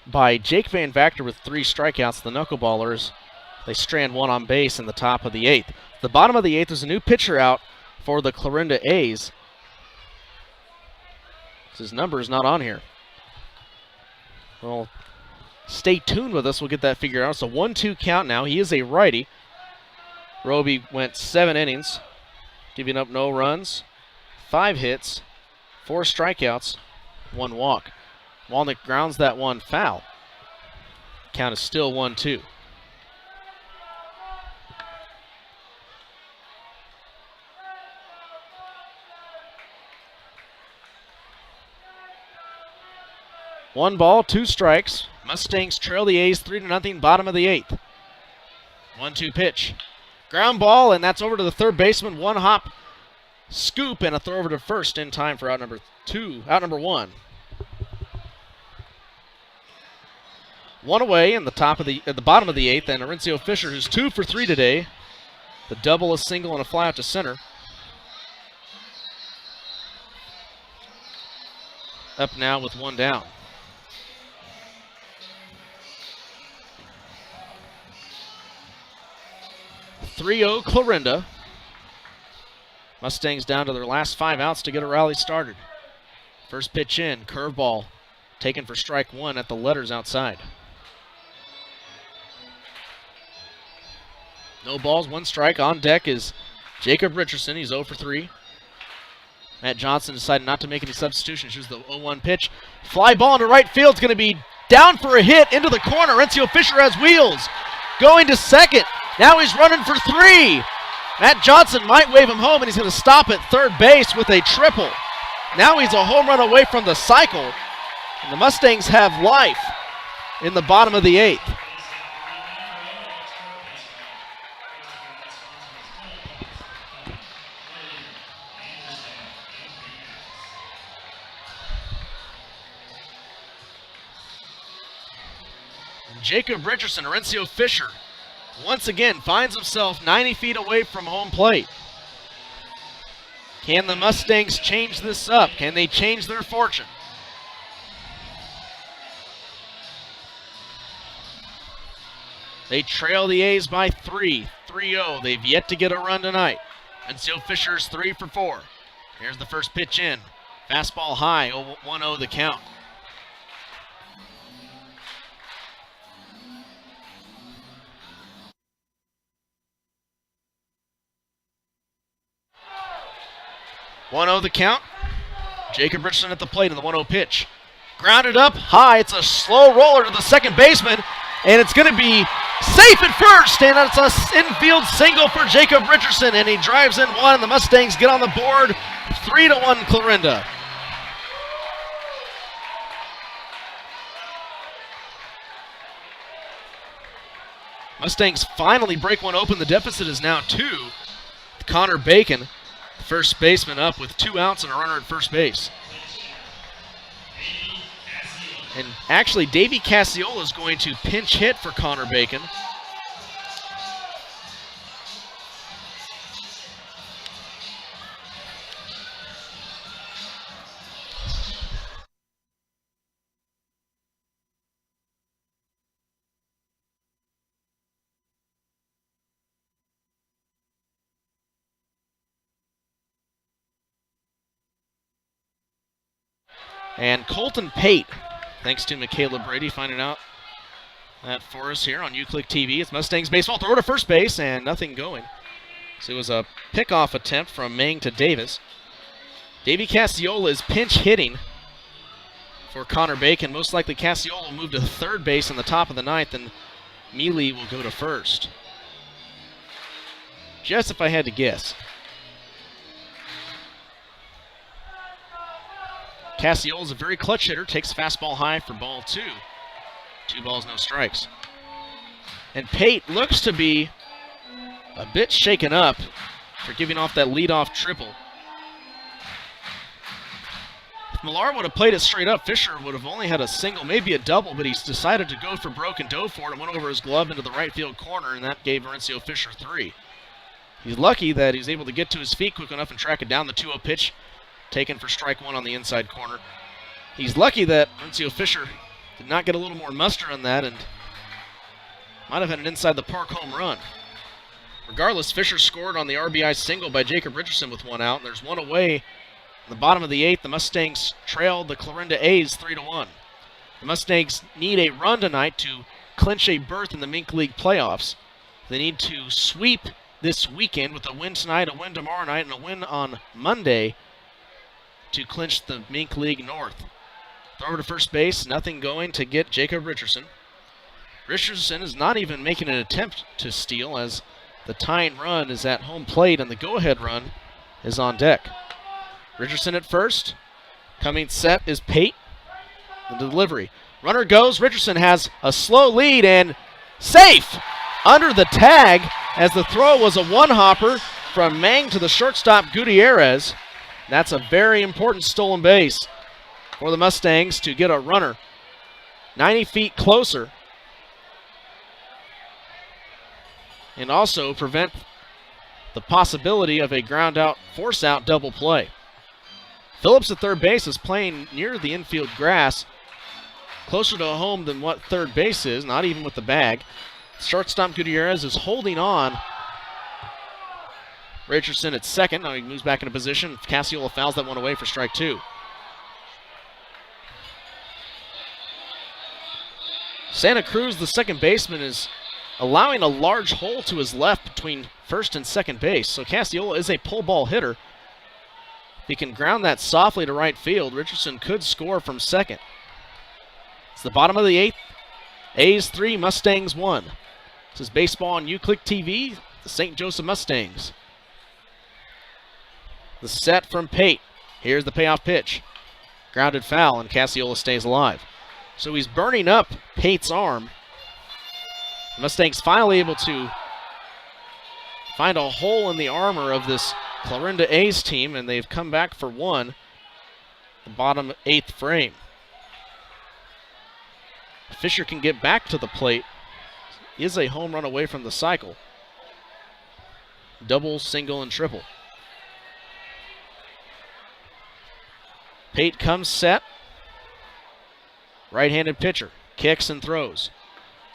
by Jake Van Vactor with 3 strikeouts. The Knuckleballers, they strand 1 on base in the top of the 8th. The bottom of the 8th is a new pitcher out for the Clarinda A's. His number is not on here. Well, stay tuned with us. We'll get that figured out. It's a 1-2 count now. He is a righty. Roby went 7 innings, giving up no runs, 5 hits, 4 strikeouts, 1 walk. Walnick grounds that one foul. Count is still 1-2. One ball, 2 strikes. Mustangs trail the A's 3-0, bottom of the 8th. 1-2 pitch. Ground ball, and that's over to the third baseman. 1 hop scoop and a throw over to first in time for out number 1. 1 away in at the bottom of the 8th, and Orencio Fisher, who's 2 for 3 today. The double, a single, and a fly out to center. Up now with 1 down. 3-0 Clarinda. Mustangs down to their last 5 outs to get a rally started. First pitch in, curveball, taken for strike 1 at the letters outside. No balls, 1 strike. On deck is Jacob Richardson. He's 0 for 3. Matt Johnson decided not to make any substitutions. Here's the 0-1 pitch. Fly ball into right field. It's going to be down for a hit into the corner. Orencio Fisher has wheels. Going to second. Now he's running for 3. Matt Johnson might wave him home, and he's going to stop at third base with a triple. Now he's a home run away from the cycle, and the Mustangs have life in the bottom of the 8th. Jacob Richardson, Orencio Fisher, once again finds himself 90 feet away from home plate. Can the Mustangs change this up? Can they change their fortune? They trail the A's by 3, 3-0. They've yet to get a run tonight. Orencio Fisher's 3 for 4. Here's the first pitch in. Fastball high, 1-0 the count. The count. Jacob Richardson at the plate in the 1-0 pitch. Grounded up high. It's a slow roller to the second baseman, and it's going to be safe at first, and it's an infield single for Jacob Richardson, and he drives in 1, and the Mustangs get on the board. 3-1 Clarinda. Mustangs finally break one open. The deficit is now 2. Connor Bacon, first baseman, up with 2 outs and a runner at first base. And actually, Davey Cassiola is going to pinch hit for Connor Bacon. And Colton Pate, thanks to Michaela Brady finding out that for us here on UClick TV. It's Mustangs baseball. Throw to first base and nothing going. So it was a pickoff attempt from Mang to Davis. Davey Cassiola is pinch hitting for Connor Bacon. Most likely Cassiola will move to third base in the top of the 9th, and Mealy will go to first. Just if I had to guess. Cassiola's a very clutch hitter, takes fastball high for ball 2. 2 balls, no strikes. And Pate looks to be a bit shaken up for giving off that leadoff triple. If Millar would have played it straight up, Fisher would have only had a single, maybe a double, but he's decided to go for broke and dove for it and went over his glove into the right field corner, and that gave Orencio Fisher 3. He's lucky that he's able to get to his feet quick enough and track it down. The 2-0 pitch taken for strike one on the inside corner. He's lucky that Rencio Fisher did not get a little more muster on that and might have had an inside the park home run. Regardless, Fisher scored on the RBI single by Jacob Richardson with one out. There's one away. In the bottom of the 8th, the Mustangs trail the Clarinda A's 3-1. The Mustangs need a run tonight to clinch a berth in the Mink League playoffs. They need to sweep this weekend with a win tonight, a win tomorrow night, and a win on Monday to clinch the Mink League North. Throw to first base, nothing going to get Jacob Richardson. Richardson is not even making an attempt to steal as the tying run is at home plate and the go-ahead run is on deck. Richardson at first. Coming set is Pate. The delivery. Runner goes. Richardson has a slow lead and safe under the tag as the throw was a one-hopper from Mang to the shortstop Gutierrez. That's a very important stolen base for the Mustangs to get a runner 90 feet closer and also prevent the possibility of a ground-out, force-out double play. Phillips at third base is playing near the infield grass, closer to home than what third base is, not even with the bag. Shortstop Gutierrez is holding on. Richardson at second. Now he moves back into position. Cassiola fouls that one away for strike two. Santa Cruz, the second baseman, is allowing a large hole to his left between first and second base. So Cassiola is a pull ball hitter. If he can ground that softly to right field, Richardson could score from second. It's the bottom of the 8th. A's 3, Mustangs 1. This is baseball on UClick TV, the St. Joseph Mustangs. The set from Pate. Here's the payoff pitch. Grounded foul, and Cassiola stays alive. So he's burning up Pate's arm. The Mustangs finally able to find a hole in the armor of this Clarinda A's team, and they've come back for one. The bottom 8th frame. Fisher can get back to the plate. Is a home run away from the cycle. Double, single, and triple. Pate comes set. Right-handed pitcher. Kicks and throws.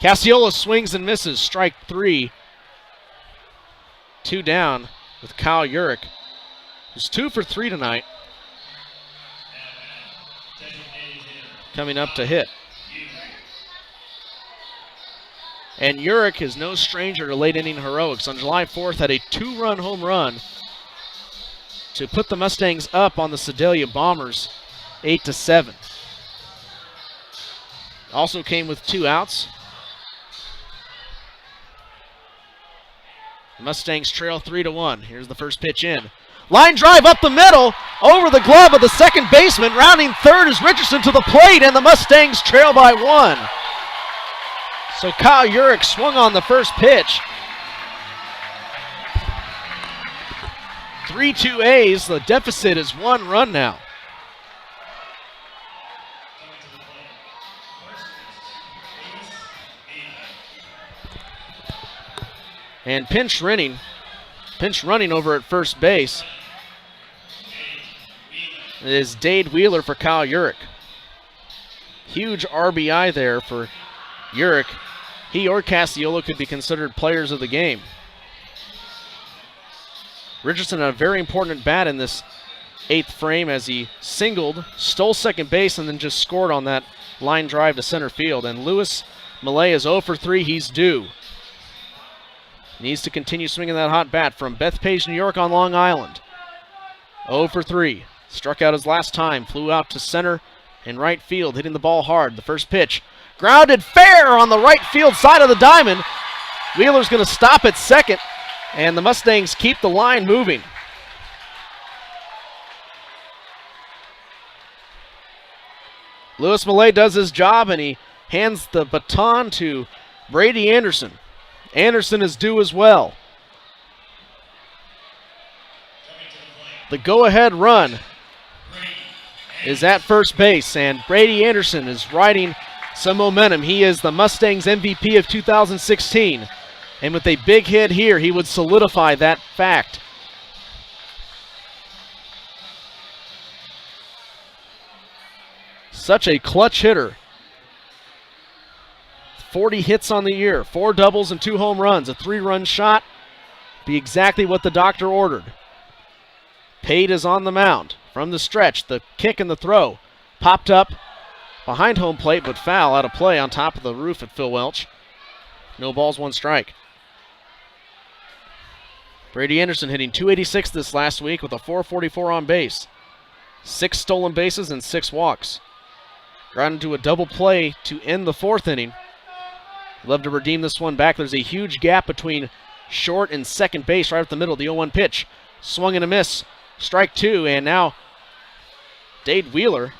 Cassiola swings and misses. Strike three. 2 down with Kyle Urich, who's 2 for 3 tonight. Coming up to hit. And Urich is no stranger to late inning heroics. On July 4th, had a 2-run home run to put the Mustangs up on the Sedalia Bombers 8-7. Also came with 2 outs. The Mustangs trail 3-1. Here's the first pitch in. Line drive up the middle, over the glove of the second baseman. Rounding third is Richardson to the plate, and the Mustangs trail by 1. So Kyle Urich swung on the first pitch. 3-2 A's. The deficit is 1 run now. And pinch running over at first base is Dade Wheeler for Kyle Urich. Huge RBI there for Urich. He or Cassiola could be considered players of the game. Richardson had a very important bat in this 8th frame as he singled, stole second base, and then just scored on that line drive to center field. And Lewis Millay is 0 for 3. He's due. Needs to continue swinging that hot bat from Bethpage, New York on Long Island. 0 for 3. Struck out his last time. Flew out to center and right field, hitting the ball hard. The first pitch. Grounded fair on the right field side of the diamond. Wheeler's going to stop at second, and the Mustangs keep the line moving. Lewis Millay does his job, and he hands the baton to Brady Anderson. Anderson is due as well. The go-ahead run is at first base, and Brady Anderson is riding some momentum. He is the Mustangs MVP of 2016, And with a big hit here, he would solidify that fact. Such a clutch hitter. 40 hits on the year, 4 doubles and 2 home runs, a 3-run shot. Be exactly what the doctor ordered. Pate is on the mound. From the stretch, the kick and the throw. Popped up behind home plate, but foul out of play on top of the roof at Phil Welch. No balls, 1 strike. Brady Anderson hitting .286 this last week with a .444 on base. 6 stolen bases and 6 walks. Grounded into a double play to end the 4th inning. Love to redeem this one back. There's a huge gap between short and second base right up the middle. The 0-1 pitch. Swung and a miss. Strike 2, and now Dade Wheeler,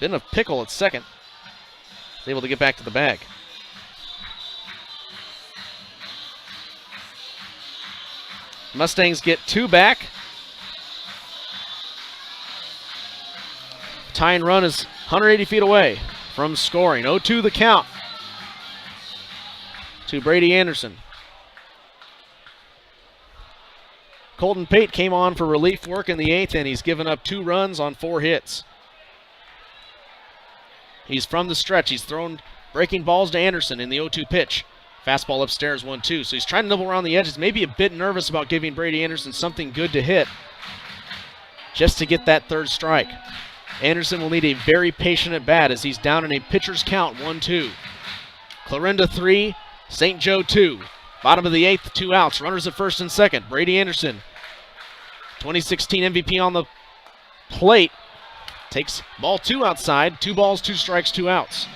been a pickle at second, is able to get back to the bag. Mustangs get 2 back. Tying run is 180 feet away from scoring. 0-2 the count to Brady Anderson. Colton Pate came on for relief work in the 8th, and he's given up 2 runs on 4 hits. He's from the stretch. He's thrown breaking balls to Anderson in the 0-2 pitch. Fastball upstairs, 1-2. So he's trying to nibble around the edges, maybe a bit nervous about giving Brady Anderson something good to hit just to get that 3rd strike. Anderson will need a very patient at bat as he's down in a pitcher's count, 1-2. Clarinda 3, St. Joe 2. Bottom of the 8th, 2 outs. Runners at first and second. Brady Anderson, 2016 MVP on the plate, takes ball 2 outside. 2 balls, 2 strikes, 2 outs.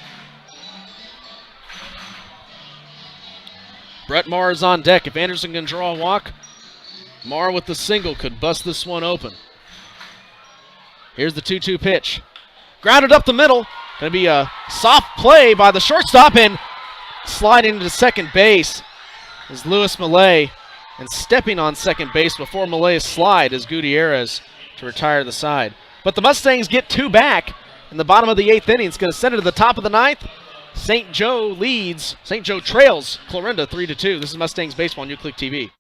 Brett Maher is on deck. If Anderson can draw a walk, Maher with the single could bust this one open. Here's the 2-2 pitch. Grounded up the middle. Going to be a soft play by the shortstop, and sliding into second base is Luis Malay. And stepping on second base before Malay's slide is Gutierrez to retire the side. But the Mustangs get 2 back in the bottom of the 8th inning. It's going to send it to the top of the 9th. St. Joe leads. St. Joe trails Clarinda 3-2. This is Mustangs Baseball on UClick TV.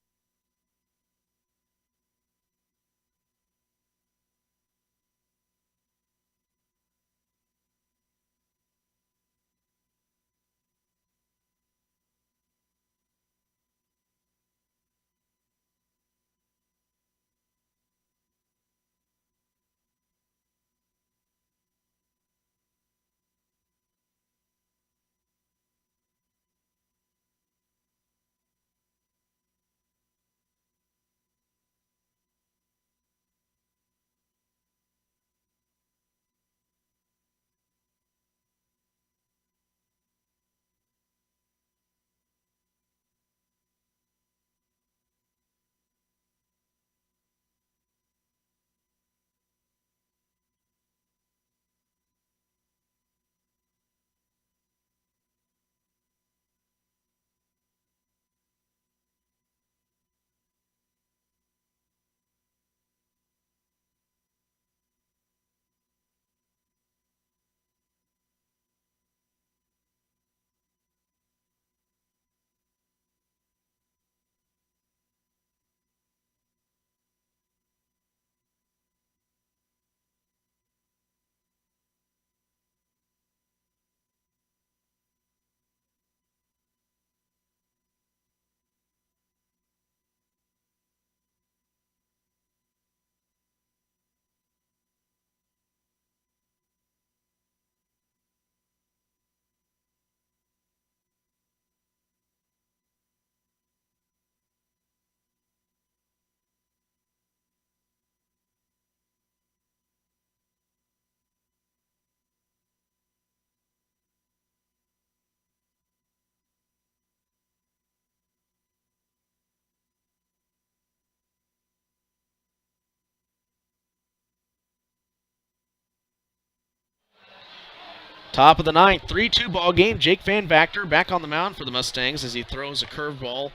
Top of the 9th, 3-2 ball game. Jake Van Vactor back on the mound for the Mustangs as he throws a curveball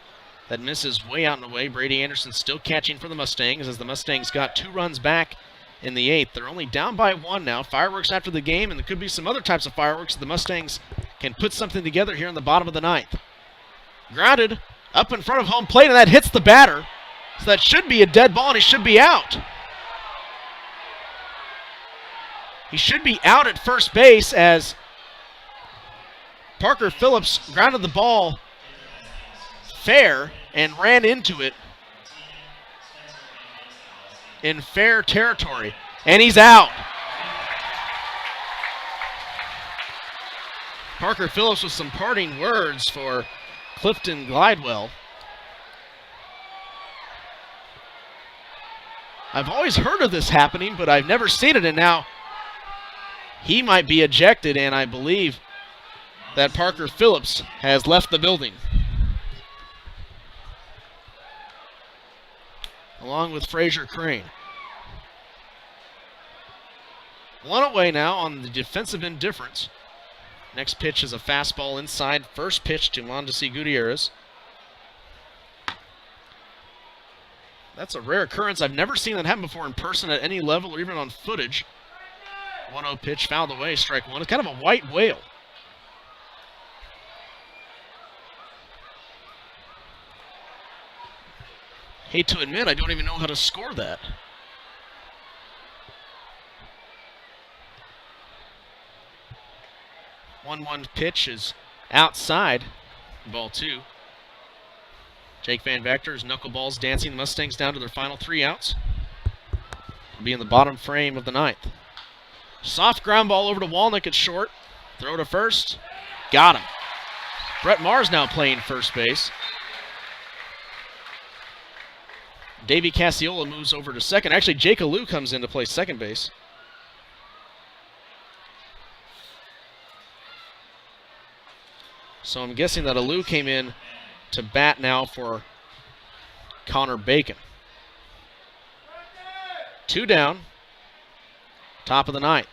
that misses way out and away. Brady Anderson still catching for the Mustangs as the Mustangs got 2 runs back in the 8th. They're only down by 1 now. Fireworks after the game, and there could be some other types of fireworks. The Mustangs can put something together here in the bottom of the 9th. Grounded Up in front of home plate, and that hits the batter. So that should be a dead ball, and he should be out. He should be out at first base as Parker Phillips grounded the ball fair and ran into it in fair territory. And he's out. Parker Phillips with some parting words for Clifton Glidewell. I've always heard of this happening, but I've never seen it, and now he might be ejected, and I believe that Parker Phillips has left the building, along with Frazier Crane. One away now on the defensive indifference. Next pitch is a fastball inside. First pitch to Mondesi Gutierrez. That's a rare occurrence. I've never seen that happen before in person at any level or even on footage. 1-0 pitch, fouled away, strike one. It's kind of a white whale. Hate to admit, I don't even know how to score that. One pitch is outside. Ball two. Jake Van Vector's knuckleballs dancing the Mustangs down to their final 3 outs. Will be in the bottom frame of the 9th. Soft ground ball over to Walnick at short. Throw to first. Got him. Brett Maher's now playing first base. Davey Cassiola moves over to second. Actually, Jake Alou comes in to play second base. So I'm guessing that Alou came in to bat now for Connor Bacon. 2 down. Top of the 9th.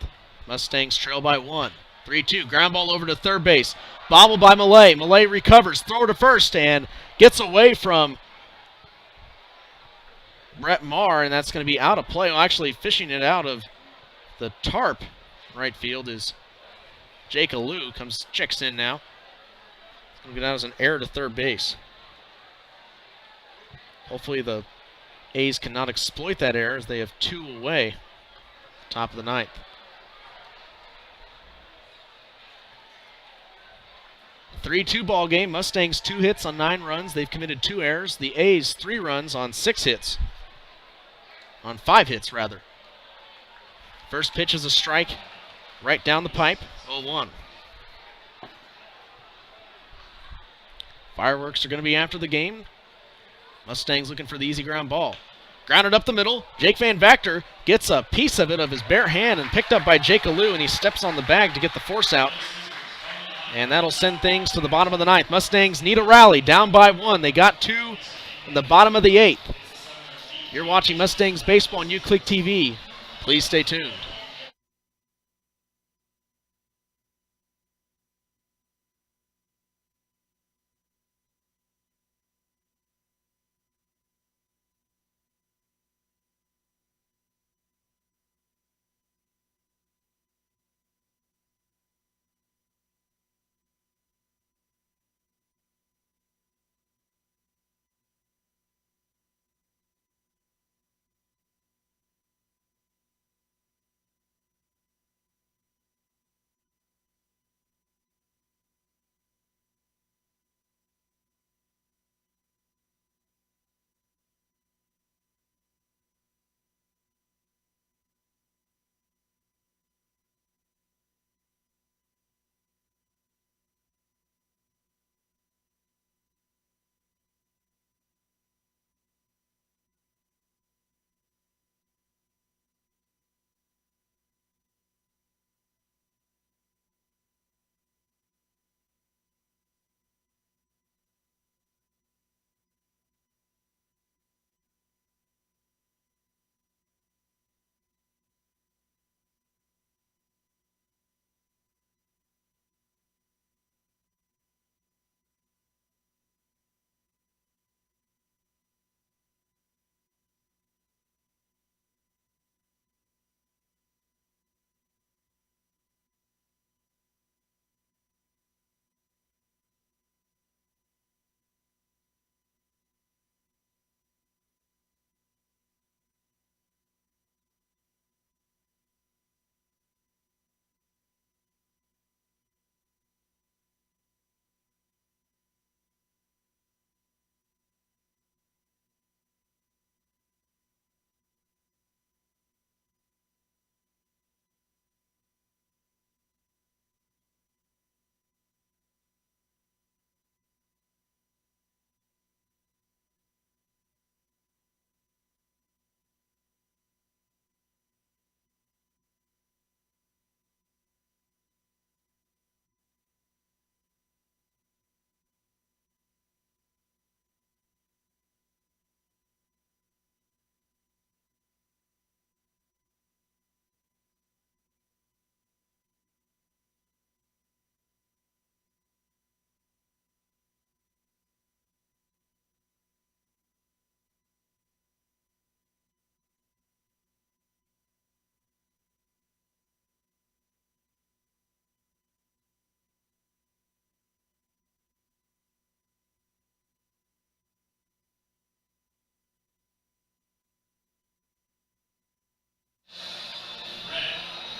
Mustangs trail by 1. 3-2. Ground ball over to third base. Bobble by Millay. Millay recovers. Throw to first and gets away from Brett Maher, and that's going to be out of play. Well, actually, fishing it out of the tarp right field is Jake Alou. Checks in now. Going to get out as an error to third base. Hopefully the A's cannot exploit that error as they have 2 away. Top of the 9th. 3-2 ball game. Mustangs 2 hits on 9 runs. They've committed 2 errors. The A's 3 runs on 6 hits. On 5 hits, rather. First pitch is a strike right down the pipe. 0-1. Fireworks are going to be after the game. Mustangs looking for the easy ground ball. Grounded up the middle. Jake Van Vactor gets a piece of it of his bare hand and picked up by Jake Alou, and he steps on the bag to get the force out. And that'll send things to the bottom of the 9th. Mustangs need a rally, down by 1. They got 2 in the bottom of the 8th. You're watching Mustangs Baseball on UClick TV. Please stay tuned.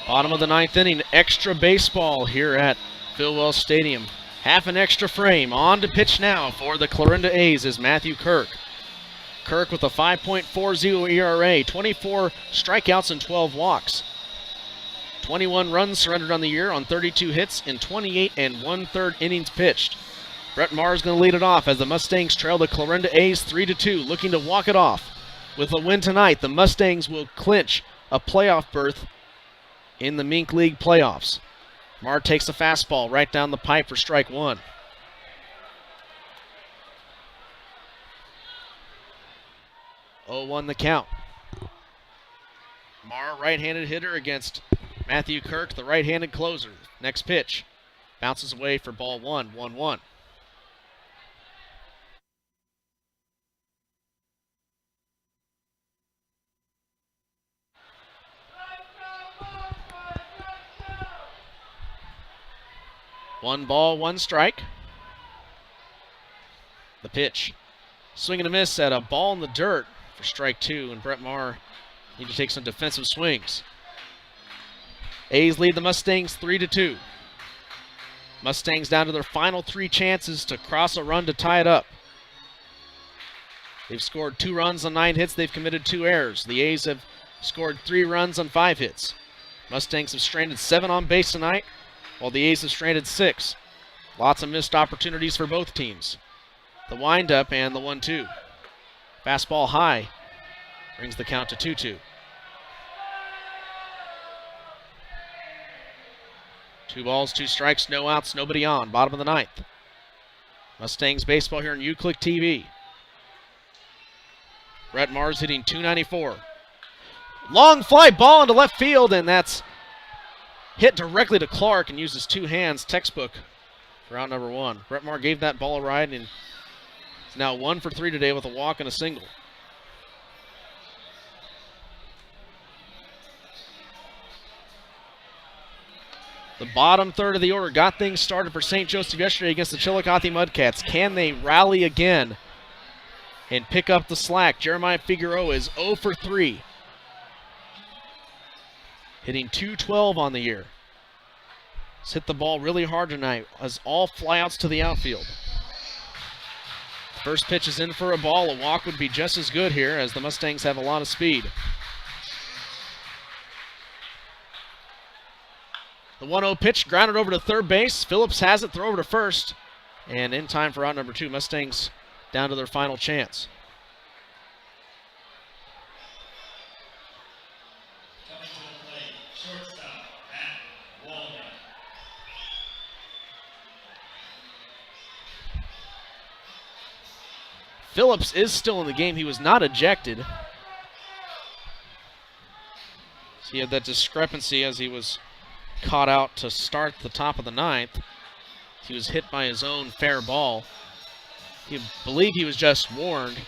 Bottom of the ninth inning, extra baseball here at Phil Wells Stadium. Half an extra frame. On to pitch now for the Clarinda A's is Matthew Kirk. Kirk with a 5.40 ERA, 24 strikeouts and 12 walks. 21 runs surrendered on the year on 32 hits in 28 1/3 innings pitched. Brett Maher is going to lead it off as the Mustangs trail the Clarinda A's 3-2, looking to walk it off. With a win tonight, the Mustangs will clinch a playoff berth in the Mink League playoffs. Maher takes a fastball right down the pipe for strike one. Oh, 1 the count. Maher, right-handed hitter against Matthew Kirk, the right-handed closer. Next pitch. Bounces away for ball one, 1-1. One ball, one strike. The pitch. Swing and a miss at a ball in the dirt for strike two, and Brett Maher need to take some defensive swings. A's lead the Mustangs 3-2. Mustangs down to their final 3 chances to cross a run to tie it up. They've scored 2 runs on 9 hits. They've committed 2 errors. The A's have scored 3 runs on 5 hits. Mustangs have stranded 7 on base tonight, while the A's have stranded 6. Lots of missed opportunities for both teams. The windup and the 1-2. Fastball high brings the count to 2-2. 2 balls, 2 strikes, no outs, nobody on. Bottom of the ninth. Mustangs baseball here on UClick TV. Brett Maher's hitting .294. Long fly ball into left field, and that's hit directly to Clark and uses 2 hands. Textbook for out number 1. Brett Maher gave that ball a ride and is now 1 for 3 today with a walk and a single. The bottom third of the order got things started for St. Joseph yesterday against the Chillicothe Mudcats. Can they rally again and pick up the slack? Jeremiah Figueroa is 0 for 3. Hitting .212 on the year. He's hit the ball really hard tonight as all flyouts to the outfield. First pitch is in for a ball. A walk would be just as good here as the Mustangs have a lot of speed. The 1-0 pitch grounded over to third base. Phillips has it, throw over to first. And in time for out number 2, Mustangs down to their final chance. Phillips is still in the game. He was not ejected. So he had that discrepancy as he was caught out to start the top of the ninth. He was hit by his own fair ball. He believed he was just warned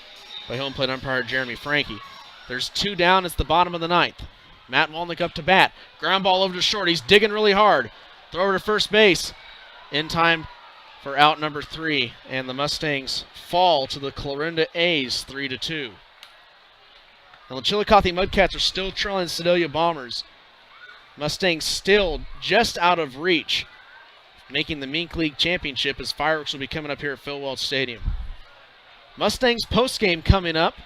by home plate umpire Jeremy Frankie. There's 2 down. It's the bottom of the ninth. Matt Walnick up to bat. Ground ball over to short. He's digging really hard. Throw over to first base. In time for out number 3. And the Mustangs fall to the Clarinda A's 3-2. Now the Chillicothe Mudcats are still trailing Sedalia Bombers. Mustangs still just out of reach, making the Mink League Championship as fireworks will be coming up here at Phil Welch Stadium. Mustangs postgame coming up.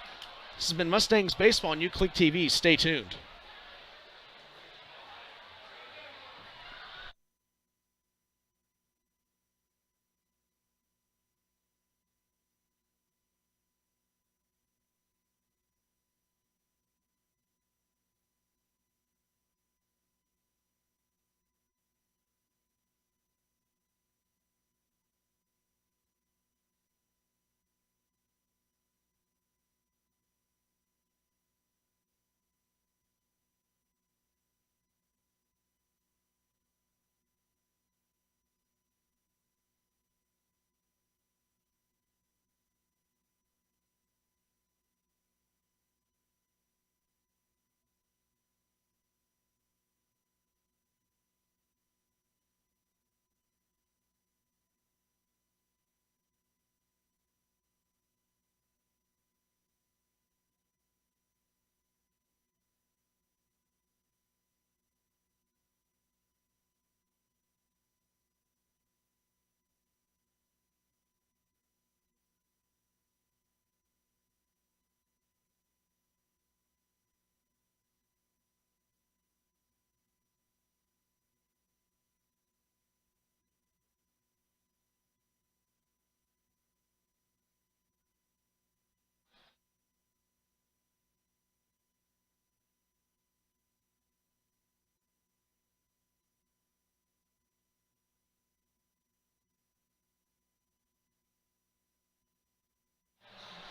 This has been Mustangs Baseball on UClick TV. Stay tuned.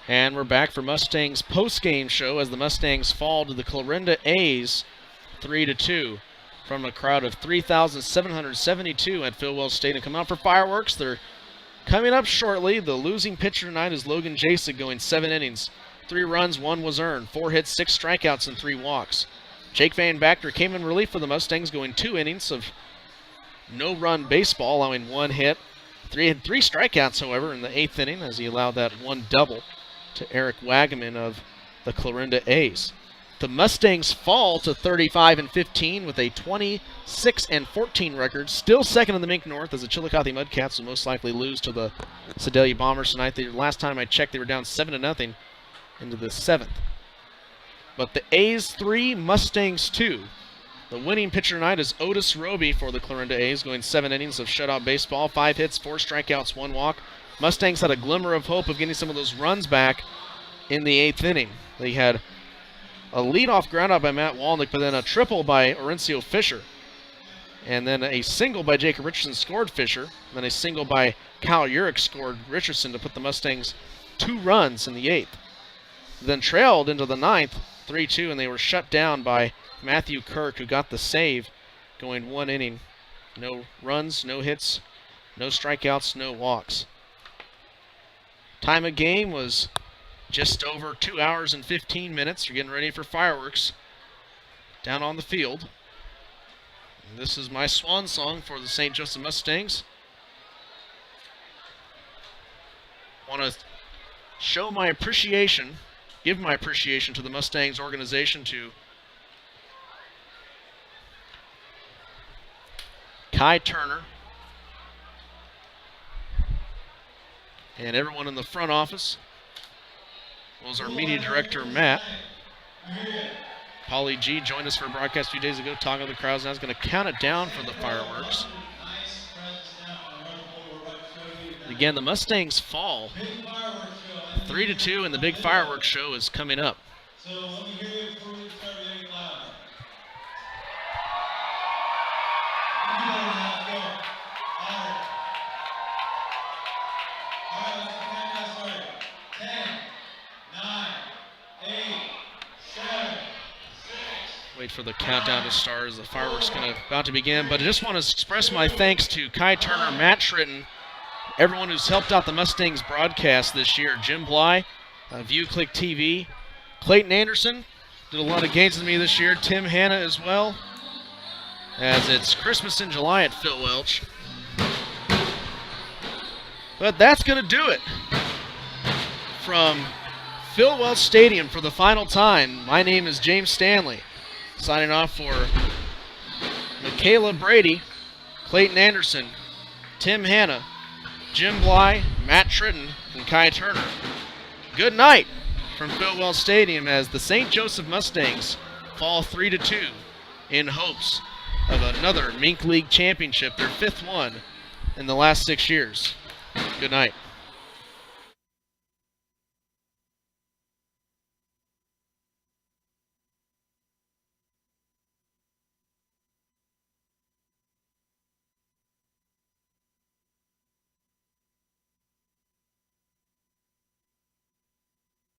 And we're back for Mustangs post-game show as the Mustangs fall to the Clarinda A's 3-2 from a crowd of 3,772 at Phil Welch Stadium. Come out for fireworks. They're coming up shortly. The losing pitcher tonight is Logan Jasek, going 7 innings. 3 runs, 1 was earned. 4 hits, 6 strikeouts, and 3 walks. Jake Van Bacter came in relief for the Mustangs, going 2 innings of no-run baseball, allowing 1 hit. 3 strikeouts, however, in the 8th inning as he allowed that 1 double to Eric Wagaman of the Clarinda A's. The Mustangs fall to 35-15 with a 26-14 record. Still second in the Mink North as the Chillicothe Mudcats will most likely lose to the Sedalia Bombers tonight. Last time I checked, they were down 7-0 into the 7th. But the A's 3, Mustangs 2. The winning pitcher tonight is Otis Roby for the Clarinda A's, going 7 innings of shutout baseball, 5 hits, 4 strikeouts, 1 walk. Mustangs had a glimmer of hope of getting some of those runs back in the 8th inning. They had a leadoff groundout by Matt Walnick, but then a triple by Orencio Fisher. And then a single by Jacob Richardson scored Fisher. And then a single by Kyle Urich scored Richardson to put the Mustangs 2 runs in the 8th. Then trailed into the 9th, 3-2, and they were shut down by Matthew Kirk, who got the save, going 1 inning. No runs, no hits, no strikeouts, no walks. Time of game was just over 2 hours and 15 minutes. We're getting ready for fireworks down on the field. And this is my swan song for the St. Joseph Mustangs. Want to show my appreciation, give my appreciation to the Mustangs organization, to Kai Turner and everyone in the front office. Was our media director, Matt. Paulie G joined us for a broadcast a few days ago, talking to the crowds. Now he's going to count it down for the fireworks. Again, the Mustangs fall 3-2, and the big fireworks show is coming up. So let me hear you before we start getting loud. Wait for the countdown to start as the fireworks about to begin. But I just want to express my thanks to Kai Turner, Matt Schritton, everyone who's helped out the Mustangs broadcast this year. Jim Bly, View Click TV, Clayton Anderson did a lot of games with me this year. Tim Hanna as well, as it's Christmas in July at Phil Welch. But that's going to do it from Phil Welch Stadium for the final time. My name is James Stanley. Signing off for Michaela Brady, Clayton Anderson, Tim Hanna, Jim Bly, Matt Schritton, and Kai Turner. Good night from Phil Welch Stadium as the St. Joseph Mustangs fall 3-2 in hopes of another Mink League championship, their 5th one in the last 6 years. Good night.